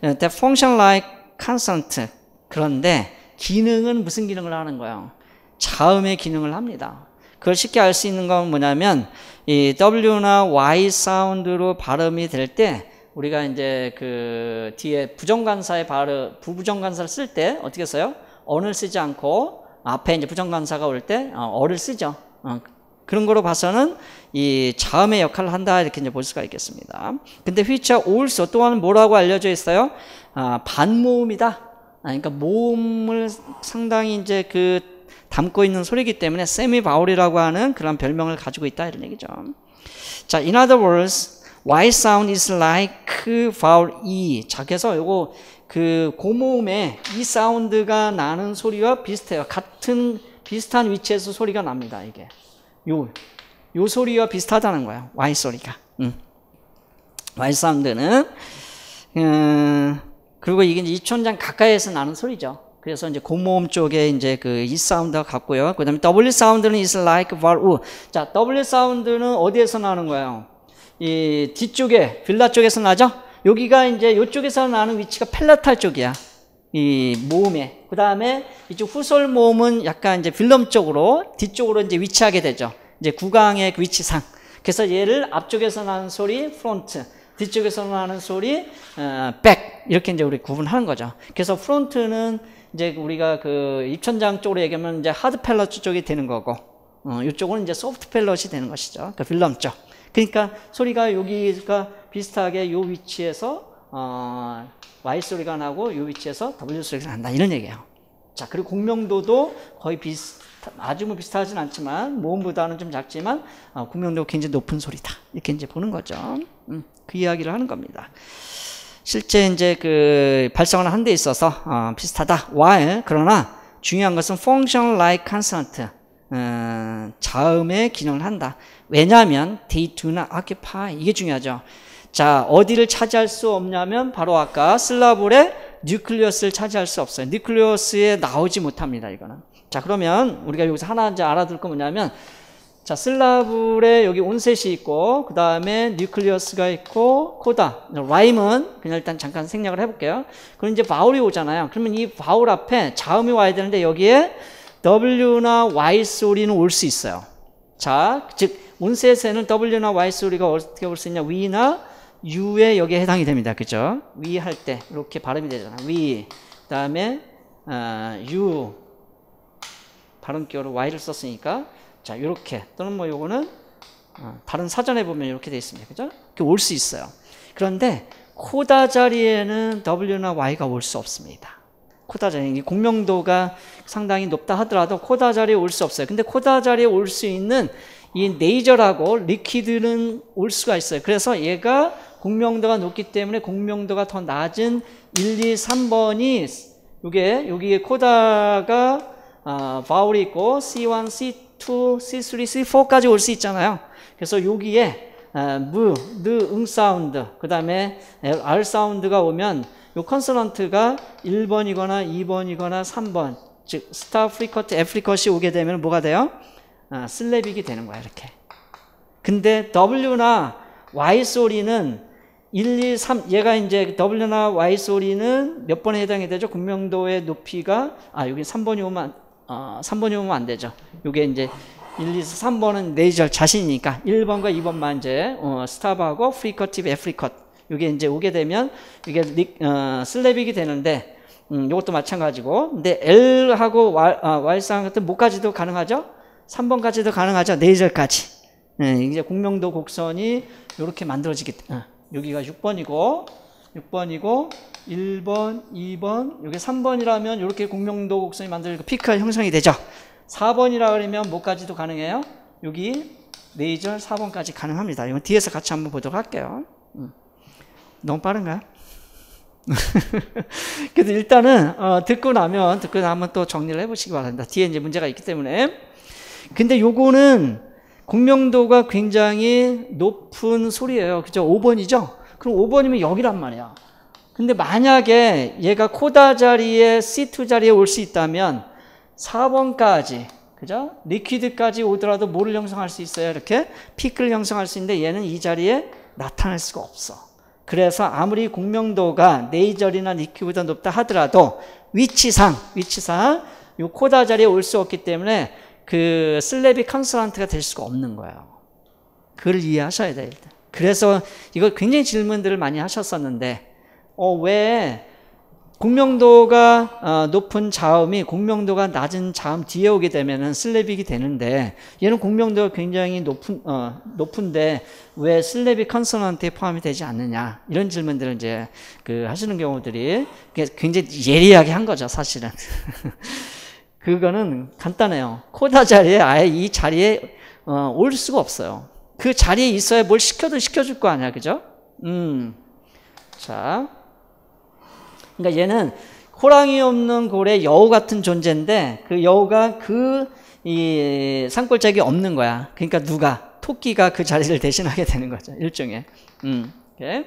that function like consonant. 그런데 기능은 무슨 기능을 하는 거예요? 자음의 기능을 합니다. 그걸 쉽게 알 수 있는 건 뭐냐면 이 W나 Y 사운드로 발음이 될 때 우리가 이제 그 뒤에 부부정관사를 쓸 때 어떻게 써요? 언을 쓰지 않고 앞에 이제 부정관사가 올 때 어를 쓰죠. 그런 거로 봐서는 이 자음의 역할을 한다 이렇게 이제 볼 수가 있겠습니다. 근데 which are also 또한 뭐라고 알려져 있어요? 반모음이다. 그러니까 모음을 상당히 이제 그 담고 있는 소리이기 때문에 세미 바울이라고 하는 그런 별명을 가지고 있다 이런 얘기죠. 자, in other words, Y sound is like vowel E. 자, 그래서 요거 그 고모음에 이 사운드가 나는 소리와 비슷해요. 비슷한 위치에서 소리가 납니다. 이게 요 소리와 비슷하다는 거예요. Y 소리가. Y 사운드는 그리고 이게 이제 이촌장 가까이에서 나는 소리죠. 그래서 이제 고모음 쪽에 이제 그 E 사운드가 같고요. 그 다음에 W 사운드는 is like vowel U. 자, W 사운드는 어디에서 나는 거예요? 이 뒤쪽에 빌라 쪽에서 나죠? 여기가 이제 이쪽에서 나는 위치가 펠라탈 쪽이야. 이 모음에. 그 다음에 이쪽 후솔 모음은 약간 이제 빌럼 쪽으로 뒤쪽으로 이제 위치하게 되죠. 이제 구강의 그 위치상. 그래서 얘를 앞쪽에서 나는 소리 프론트, 뒤쪽에서 나는 소리 백 이렇게 이제 우리 구분하는 거죠. 그래서 프론트는 이제 우리가 그 입천장 쪽으로 얘기하면 이제 하드 펠럿 쪽이 되는 거고, 이쪽은 이제 소프트 펠럿이 되는 것이죠. 그 빌럼 쪽. 그러니까 소리가 여기가 비슷하게 요 위치에서 Y 소리가 나고 요 위치에서 W 소리가 난다 이런 얘기예요. 자, 그리고 공명도도 거의 아주 뭐 비슷하진 않지만 모음보다는 좀 작지만 공명도가 굉장히 높은 소리다 이렇게 이제 보는 거죠. 그 이야기를 하는 겁니다. 실제 이제 그 발성을 한 데 있어서 비슷하다. while 그러나 중요한 것은 function like consonant. 자음의 기능을 한다. 왜냐하면 they do not occupy. 이게 중요하죠. 자, 어디를 차지할 수 없냐면 바로 아까 슬라블의 뉴클리어스를 차지할 수 없어요. 뉴클리어스에 나오지 못합니다. 이거는. 자, 그러면 우리가 여기서 하나 이제 알아둘 거 뭐냐면 자, 슬라블에 여기 온셋이 있고 그 다음에 뉴클리어스가 있고 코다. 라임은 그냥 일단 잠깐 생략을 해볼게요. 그럼 이제 바울이 오잖아요. 그러면 이 바울 앞에 자음이 와야 되는데 여기에 W나 Y 소리는 올 수 있어요. 자, 즉 온셋에는 W나 Y 소리가 어떻게 올 수 있냐? V나 U에 여기에 해당이 됩니다. 그죠? 위 할 때 이렇게 발음이 되잖아요. 위, 그 다음에 U 발음기어로 Y를 썼으니까 자, 이렇게 또는 뭐 요거는 다른 사전에 보면 이렇게 되어 있습니다. 그죠? 이렇게 올 수 있어요. 그런데 코다 자리에는 W나 Y가 올 수 없습니다. 코다 자리, 공명도가 상당히 높다 하더라도 코다 자리에 올 수 없어요. 근데 코다 자리에 올 수 있는 이 네이저라고 리퀴드는 올 수가 있어요. 그래서 얘가 공명도가 높기 때문에 공명도가 더 낮은 1, 2, 3번이 여기에 코다가 바울이 있고 C1, C2, C3, C4까지 올 수 있잖아요. 그래서 여기에 느 사운드, 그 다음에 R 사운드가 오면 요 컨소넌트가 1번이거나 2번이거나 3번, 즉 스타 프리커트, 애프리컷이 오게 되면 뭐가 돼요? 슬래빅이 되는 거야, 이렇게. 근데 W나 Y 소리는 1, 2, 3, 얘가 이제 W나 Y 소리는 몇 번에 해당이 되죠? 공명도의 높이가, 여기 3번이 오면, 3번이 오면 안 되죠. 요게 이제 1, 2, 3번은 네이저 자신이니까 1번과 2번만 이제, 스탑하고 프리커티브, 애프리컷. 요게 이제 오게 되면 이게 슬래빅이 되는데, 요것도 마찬가지고. 근데 L하고 Y 쌍 같은 뭐까지도 가능하죠? 3번까지도 가능하죠. 네이저까지. 네, 이제 공명도 곡선이 이렇게 만들어지기 때문에 여기가 6번이고 1번, 2번, 여기 3번이라면 이렇게 공명도 곡선이 만들어지고 피크가 형성이 되죠. 4번이라 그러면 뭐까지도 가능해요? 여기 4절 4번까지 가능합니다. 이건 뒤에서 같이 한번 보도록 할게요. 너무 빠른가요? 그래도 일단은 듣고 나면 또 정리를 해보시기 바랍니다. 뒤에 이제 문제가 있기 때문에. 근데 요거는 공명도가 굉장히 높은 소리예요. 그죠? 5번이죠? 그럼 5번이면 여기란 말이야. 근데 만약에 얘가 코다 자리에 C2 자리에 올 수 있다면 4번까지, 그죠? 리퀴드까지 오더라도 뭐를 형성할 수 있어요? 이렇게 피크를 형성할 수 있는데 얘는 이 자리에 나타날 수가 없어. 그래서 아무리 공명도가 네이절이나 리퀴드보다 높다 하더라도 위치상 요 코다 자리에 올 수 없기 때문에 그 슬래비 컨스턴트가 될 수가 없는 거예요. 그걸 이해하셔야 돼요, 일단. 그래서 이거 굉장히 질문들을 많이 하셨었는데 왜 공명도가 높은 자음이 공명도가 낮은 자음 뒤에 오게 되면은 슬래빅이 되는데 얘는 공명도가 굉장히 높은데 왜 슬래빅 컨소넌트에 포함이 되지 않느냐 이런 질문들을 이제 하시는 경우들이 굉장히 예리하게 한 거죠, 사실은. 그거는 간단해요. 코다 자리에 아예 이 자리에 올 수가 없어요. 그 자리에 있어야 뭘 시켜도 시켜줄 거 아니야, 그죠? 자. 그러니까 얘는 호랑이 없는 고래 여우 같은 존재인데 그 여우가 이 산골짜기 없는 거야. 그러니까 누가? 토끼가 그 자리를 대신하게 되는 거죠. 일종의. 오케이.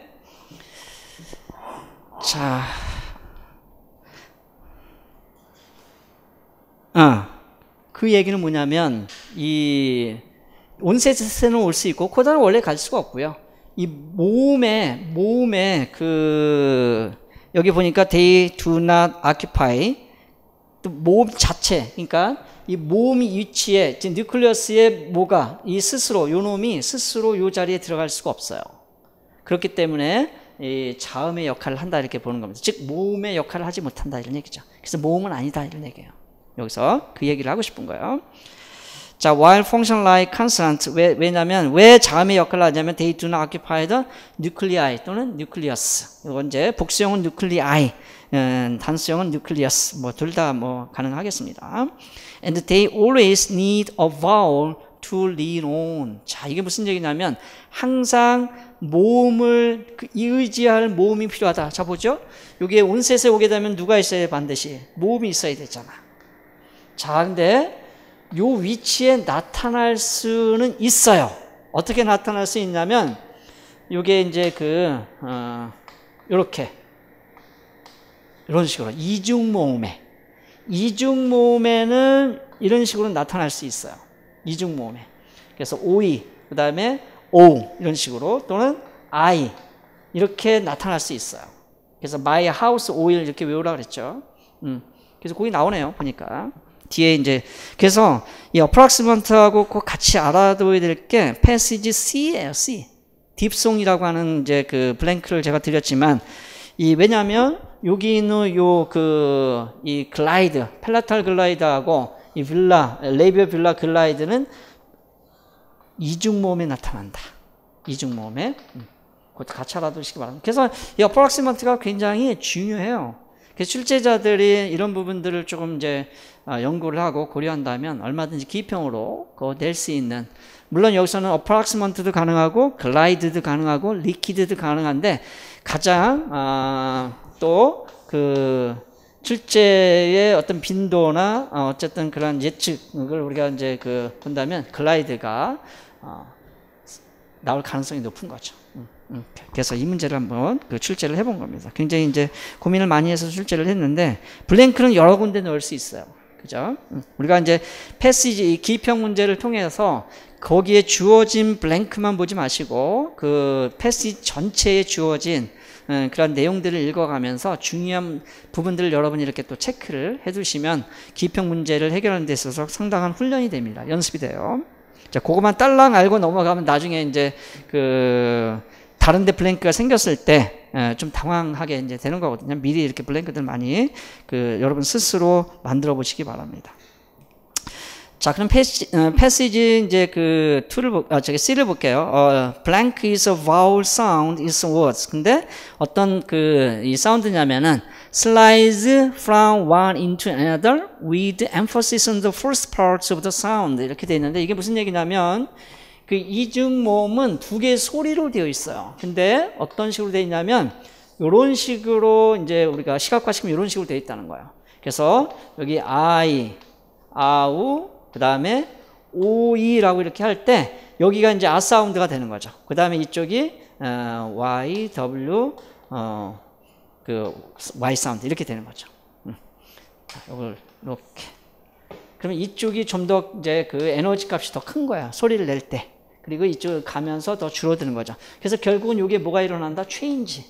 자. 그 얘기는 뭐냐면 이 온셋에는 올 수 있고 코다는 원래 갈 수가 없고요. 이 모음에 여기 보니까 they do not occupy 또 모음 자체, 그러니까 이 모음이 위치에 뉴클리어스의 뭐가 이 스스로 요 놈이 스스로 요 자리에 들어갈 수가 없어요. 그렇기 때문에 이 자음의 역할을 한다 이렇게 보는 겁니다. 즉 모음의 역할을 하지 못한다 이런 얘기죠. 그래서 모음은 아니다 이런 얘기예요. 여기서 그 얘기를 하고 싶은 거예요. 자, while function like consonant. 왜냐면, 왜 자음의 역할을 하냐면, they do not occupy the nuclei 또는 nucleus. 이건 이제 복수형은 nuclei, 단수형은 nucleus. 둘 다 가능하겠습니다. And they always need a vowel to lean on. 자, 이게 무슨 얘기냐면, 항상 모음을, 의지할 모음이 필요하다. 자, 보죠? 여기에 온셋에 오게 되면 누가 있어야 반드시? 모음이 있어야 되잖아. 자, 근데, 요 위치에 나타날 수는 있어요. 어떻게 나타날 수 있냐면, 요게 이제 요렇게. 이런 식으로. 이중모음에는 이런 식으로 나타날 수 있어요. 이중모음에. 그래서 오이, 그 다음에 오, 이런 식으로. 또는 I. 이렇게 나타날 수 있어요. 그래서 my house oil 이렇게 외우라 그랬죠. 그래서 거기 나오네요. 보니까. 뒤에 이제 그래서 이 approximate하고 꼭 같이 알아둬야 될 게 passage C예요. C. 딥송이라고 하는 이제 블랭크를 제가 드렸지만 왜냐하면 여기 있는 이 글라이드, 펠라탈 글라이드하고 이 레이비어 빌라 글라이드는 이중모음에 나타난다. 이중모음에. 그것도 같이 알아두시기 바랍니다. 그래서 이 approximate가 굉장히 중요해요. 그래서 출제자들이 이런 부분들을 조금 이제 연구를 하고 고려한다면 얼마든지 기평으로 낼 수 있는, 물론 여기서는 approximate도 가능하고 글라이드도 가능하고 리퀴드도 가능한데 가장 또 출제의 어떤 빈도나 어쨌든 그런 예측을 우리가 이제 본다면 글라이드가 나올 가능성이 높은 거죠. 그래서 이 문제를 한번 출제를 해본 겁니다. 굉장히 이제 고민을 많이 해서 출제를 했는데 블랭크는 여러 군데 넣을 수 있어요. 그죠? 우리가 이제 패시지 기평 문제를 통해서 거기에 주어진 블랭크만 보지 마시고 패시지 전체에 주어진 그런 내용들을 읽어가면서 중요한 부분들을 여러분이 이렇게 또 체크를 해두시면 기평 문제를 해결하는 데 있어서 상당한 훈련이 됩니다. 연습이 돼요. 자, 그것만 딸랑 알고 넘어가면 나중에 이제 다른 데 블랭크가 생겼을 때 좀 당황하게 이제 되는 거거든요. 미리 이렇게 블랭크들 많이 여러분 스스로 만들어 보시기 바랍니다. 자, 그럼 패시지 이제 그 2를 저기 C를 볼게요. blank is a vowel sound is words. 근데 어떤 이 사운드냐면은 slides from one into another with emphasis on the first parts of the sound 이렇게 돼 있는데 이게 무슨 얘기냐면 그 이중모음은 두 개의 소리로 되어 있어요. 근데 어떤 식으로 되어 있냐면 이런 식으로 이제 우리가 시각화시키면 이런 식으로 되어 있다는 거예요. 그래서 여기 I, 아우, 그 다음에 오이라고 이렇게 할 때 여기가 이제 아 사운드가 되는 거죠. 그 다음에 이쪽이 Y, W, 그 Y 사운드 이렇게 되는 거죠. 이걸 이렇게. 그러면 이쪽이 좀 더 이제 그 에너지 값이 더 큰 거야. 소리를 낼 때. 그리고 이쪽을 가면서 더 줄어드는 거죠. 그래서 결국은 이게 뭐가 일어난다? 체인지.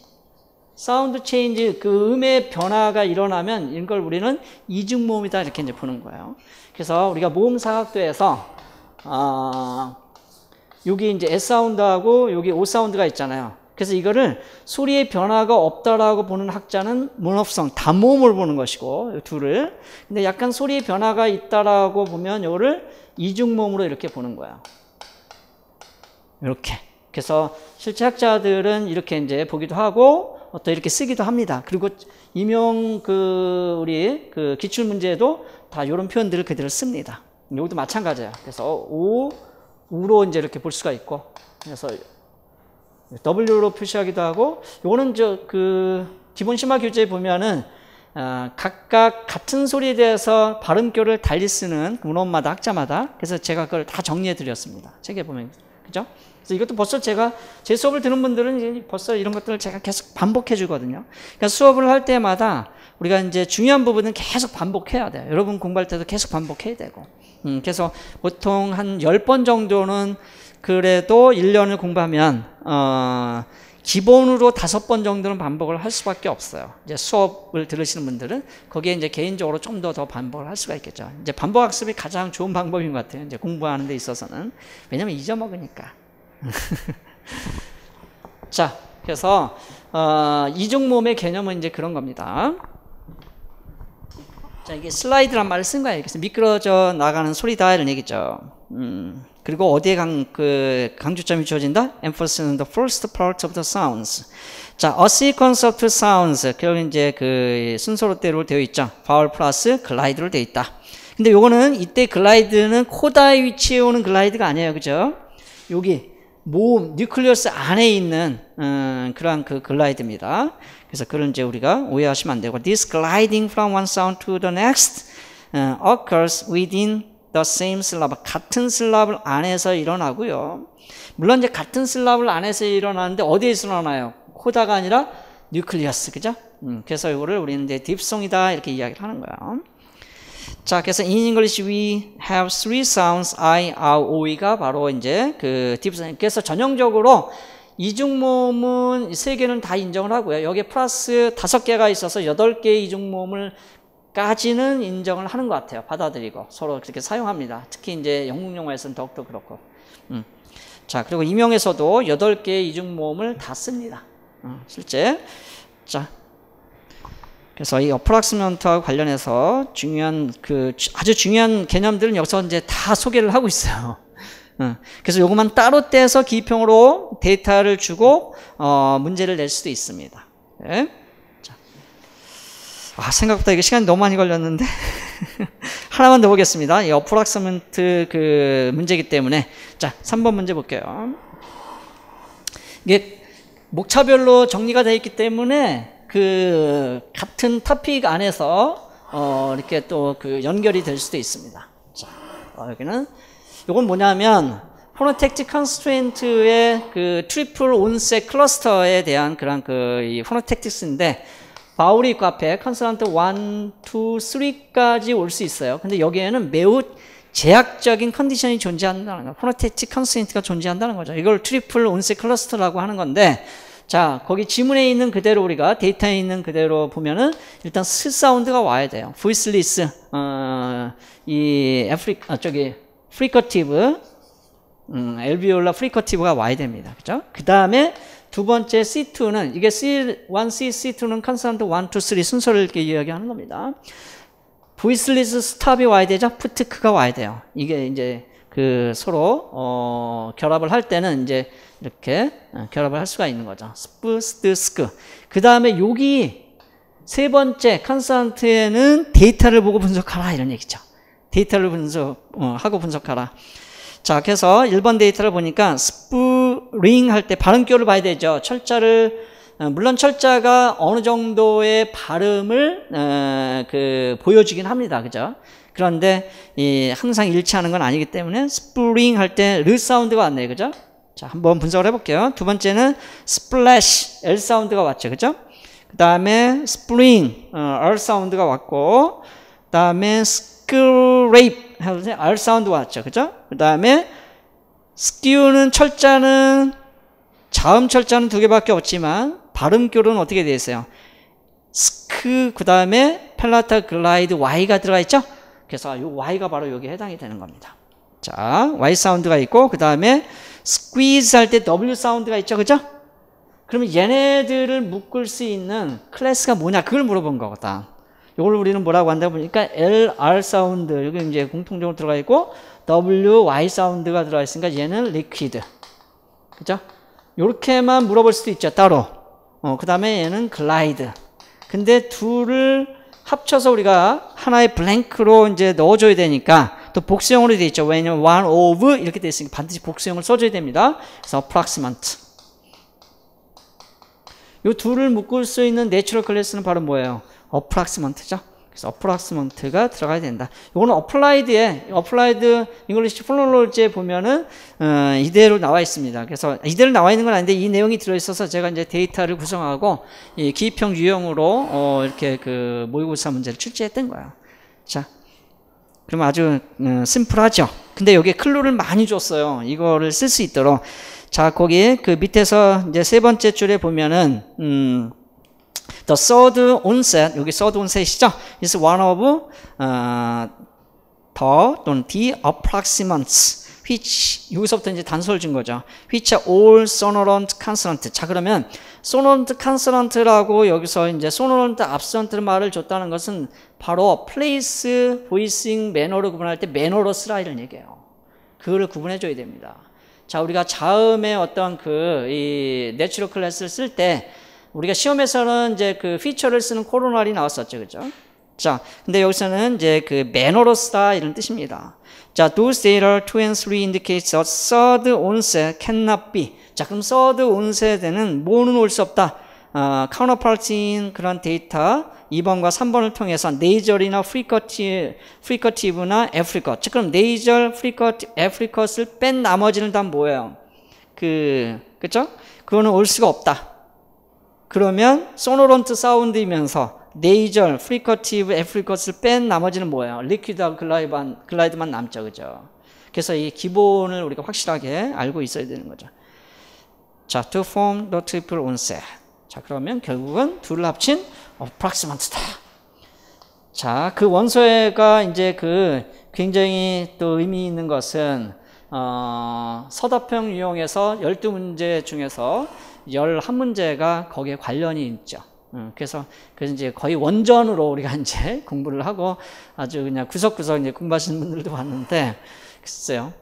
사운드 체인지, 그 음의 변화가 일어나면 이걸 우리는 이중모음이다 이렇게 이제 보는 거예요. 그래서 우리가 모음 사각도에서 여기 이제 S 사운드하고 여기 O 사운드가 있잖아요. 그래서 이거를 소리의 변화가 없다라고 보는 학자는 문법성 단모음을 보는 것이고 둘을. 근데 약간 소리의 변화가 있다라고 보면 이거를 이중모음으로 이렇게 보는 거예요. 이렇게. 그래서 실제 학자들은 이렇게 이제 보기도 하고 또 이렇게 쓰기도 합니다. 그리고 임용 우리 기출 문제도 다 이런 표현들을 그대로 씁니다. 여기도 마찬가지예요. 그래서 우로 이제 이렇게 볼 수가 있고, 그래서 W로 표시하기도 하고, 요거는 기본 심화 교재에 보면은 각각 같은 소리에 대해서 발음표를 달리 쓰는 문헌마다 학자마다. 그래서 제가 그걸 다 정리해 드렸습니다. 책에 보면. 그죠? 그래서 이것도 벌써 제 수업을 듣는 분들은 이제 벌써 이런 것들을 제가 계속 반복해 주거든요. 그러니까 수업을 할 때마다 우리가 이제 중요한 부분은 계속 반복해야 돼요. 여러분 공부할 때도 계속 반복해야 되고. 그래서 보통 한 10번 정도는 그래도 1년을 공부하면, 기본으로 5번 정도는 반복을 할 수밖에 없어요. 이제 수업을 들으시는 분들은 거기에 이제 개인적으로 좀 더 반복을 할 수가 있겠죠. 이제 반복 학습이 가장 좋은 방법인 것 같아요. 이제 공부하는 데 있어서는. 왜냐면 잊어먹으니까. 자, 그래서 이중모음의 개념은 이제 그런 겁니다. 자, 이게 슬라이드란 말을 쓴 거예요. 그래서 미끄러져 나가는 소리다 이런 얘기죠. 그리고 어디에 강조점이 주어진다? Emphasis on the first part of the sounds. 자, a sequence of two sounds. 결국 이제 그 순서대로 되어 있죠. vowel 플러스 글라이드로 되어 있다. 근데 요거는 이때 글라이드는 코다에 위치해 오는 글라이드가 아니에요. 그죠? 여기 모음, 뉴클리어스 안에 있는 그러한 그 글라이드입니다. 그래서 그걸 이제 우리가 오해하시면 안 되고, this gliding from one sound to the next occurs within the same syllable. 같은 슬랍을 안에서 일어나고요. 물론 이제 같은 슬랍을 안에서 일어나는데 어디에서 일어나요? 코다가 아니라 뉴클리어스, 그죠? 그래서 이거를 우리는 이제 딥송이다 이렇게 이야기를 하는 거예요. 자, 그래서 in English we have three sounds, I, O, O가 바로 이제 그 딥송. 그래서 전형적으로 이중모음은 3개는 다 인정을 하고요. 여기에 플러스 5개가 있어서 8개의 이중모음을 까지는 인정을 하는 것 같아요. 받아들이고 서로 그렇게 사용합니다. 특히 이제 영국 영어에서는 더욱더 그렇고. 자, 그리고 임용에서도 8개의 이중모음을 다 씁니다. 실제. 자, 그래서 이 어프락시먼트하고 관련해서 아주 중요한 개념들은 여기서 이제 다 소개를 하고 있어요. 그래서 요것만 따로 떼서 기평으로 데이터를 주고 문제를 낼 수도 있습니다. 네. 자. 생각보다 이게 시간이 너무 많이 걸렸는데 하나만 더 보겠습니다. 이 어프락시먼트 문제이기 때문에. 자, 3번 문제 볼게요. 이게 목차별로 정리가 되어 있기 때문에 같은 토픽 안에서 이렇게 또 연결이 될 수도 있습니다. 자, 여기는 이건 뭐냐면 포노텍틱 컨스트레인트의 트리플 온셋 클러스터에 대한 그런 이 포노텍틱스인데, 바울이 있고 앞에 컨소넌트 1, 2, 3까지 올 수 있어요. 근데 여기에는 매우 제약적인 컨디션이 존재한다는 거예요. 포노텍틱 컨스트레인트가 존재한다는 거죠. 이걸 트리플 온셋 클러스터라고 하는 건데, 자, 거기 지문에 있는 그대로 우리가 데이터에 있는 그대로 보면은 일단 스 사운드가 와야 돼요. voiceless, 프리커티브, 엘비올라 프리커티브가 와야 됩니다. 그죠? 그 다음에 두 번째 C2는, 이게 C1C, C2는 컨소넌트 1, 2, 3 순서를 이렇게 이야기하는 겁니다. 보이스리스 스탑이 와야 되죠. 푸트크가 와야 돼요. 이게 이제 그 서로 결합을 할 때는 이제 이렇게 결합을 할 수가 있는 거죠. 스프, 스트, 스크. 그 다음에 여기 세 번째 컨스턴트에는 데이터를 보고 분석하라 이런 얘기죠. 데이터를 하고 분석하라. 자, 그래서 1번 데이터를 보니까 스프링 할 때 발음교를 봐야 되죠. 철자를 물론 철자가 어느 정도의 발음을 보여주긴 합니다. 그죠? 그런데 항상 일치하는 건 아니기 때문에 스프링 할 때 르 사운드가 왔네요. 그죠? 자, 한번 분석을 해볼게요. 두 번째는 스플래시 L 사운드가 왔죠. 그죠? 그 다음에 스프링 R 사운드가 왔고, 그 다음에 스크레이프 R 사운드 왔죠. 그죠? 그 다음에 스키우는 철자는 자음 철자는 두 개밖에 없지만 발음교로는 어떻게 되어 있어요? 스크 그 다음에 펠라타 글라이드 Y가 들어가 있죠? 그래서 이 Y가 바로 여기에 해당이 되는 겁니다. 자, Y 사운드가 있고 그 다음에 스퀴즈 할 때 W 사운드가 있죠. 그죠? 그러면 얘네들을 묶을 수 있는 클래스가 뭐냐? 그걸 물어본 거거든. 이걸 우리는 뭐라고 한다 보니까 L, R 사운드 여기 이제 공통적으로 들어가 있고 W, Y 사운드가 들어가 있으니까 얘는 리퀴드. 그죠? 요렇게만 물어볼 수도 있죠. 따로. 그 다음에 얘는 글라이드. 근데 둘을 합쳐서 우리가 하나의 블랭크로 이제 넣어줘야 되니까 또 복수형으로 되어 있죠. 왜냐면 one of 이렇게 되어 있으니까 반드시 복수형을 써줘야 됩니다. 그래서 approximate. 요 둘을 묶을 수 있는 내추럴 클래스는 바로 뭐예요? approximate죠. 그래서 approximate가 들어가야 된다. 요거는 applied English 플로놀지에 보면은 이대로 나와 있습니다. 그래서 이대로 나와 있는 건 아닌데 이 내용이 들어 있어서 제가 이제 데이터를 구성하고 이 기입형 유형으로 이렇게 그 모의고사 문제를 출제했던 거예요. 자, 그럼 아주 심플하죠. 근데 여기에 클루를 많이 줬어요. 이거를 쓸 수 있도록. 자, 거기 그 밑에서 이제 세 번째 줄에 보면은 The third onset, 여기 third onset이죠? is one of the approximants, which, 여기서부터 이제 단서를 준 거죠. which are all sonorant consonant. 자, 그러면 sonorant consonant라고 여기서 이제 sonorant absent를 말을 줬다는 것은 바로 place, voicing, manner로 구분할 때 manner로 쓰라 이런 얘기예요. 그거를 구분해 줘야 됩니다. 자, 우리가 자음의 어떤 이 내추럴 클래스를 쓸 때 우리가 시험에서는 이제 그 피처를 쓰는 코로날이 나왔었죠. 그죠? 자, 근데 여기서는 이제 그 매너로 쓰다 이런 뜻입니다. 자, those data 2 and 3 indicates a third onset cannot be. 자, 그럼 third onset에는 뭐는 올 수 없다? counterpart인 그런 데이터 2번과 3번을 통해서 nasal이나 fricative나 affricate. 즉, 그럼 nasal, fricate, affricate를 뺀 나머지는 다 뭐예요? 그죠? 그거는 올 수가 없다. 그러면 sonorant 사운드이면서 nasal, fricative, affricate를 뺀 나머지는 뭐예요? liquid하고 글라이드만 남죠. 그죠? 그래서 이 기본을 우리가 확실하게 알고 있어야 되는 거죠. 자, to form the triple onset. 자, 그러면 결국은 둘을 합친 approximate다. 자, 그 원소가 이제 굉장히 또 의미 있는 것은 서답형 유형에서 12문제 중에서 11문제가 거기에 관련이 있죠. 그래서 이제 거의 원전으로 우리가 이제 공부를 하고 아주 그냥 구석구석 이제 공부하시는 분들도 봤는데, 글쎄요.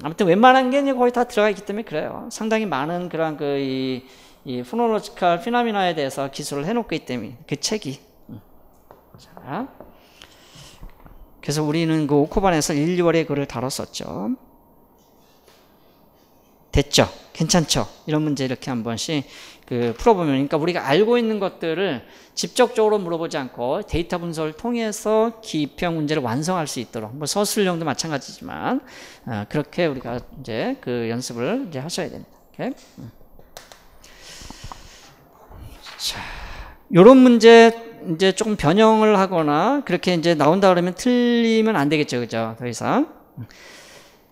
아무튼 웬만한 게 거의 다 들어가 있기 때문에 그래요. 상당히 많은 그런 이 포노로지컬 피노미나에 대해서 기술을 해놓기 때문에 그 책이. 자. 그래서 우리는 그 5코반에서 1, 2월에 그걸 다뤘었죠. 됐죠? 괜찮죠? 이런 문제 이렇게 한 번씩 풀어보면, 그러니까 우리가 알고 있는 것들을 직접적으로 물어보지 않고 데이터 분석을 통해서 기입형 문제를 완성할 수 있도록, 뭐 서술형도 마찬가지지만, 그렇게 우리가 이제 연습을 이제 하셔야 됩니다. 오케이? 자, 요런 문제 이제 조금 변형을 하거나 그렇게 이제 나온다 그러면 틀리면 안 되겠죠. 그죠? 더 이상.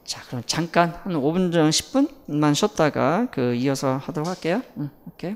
자, 그럼 잠깐 한 5분 전 10분만 쉬었다가 이어서 하도록 할게요. 오케이.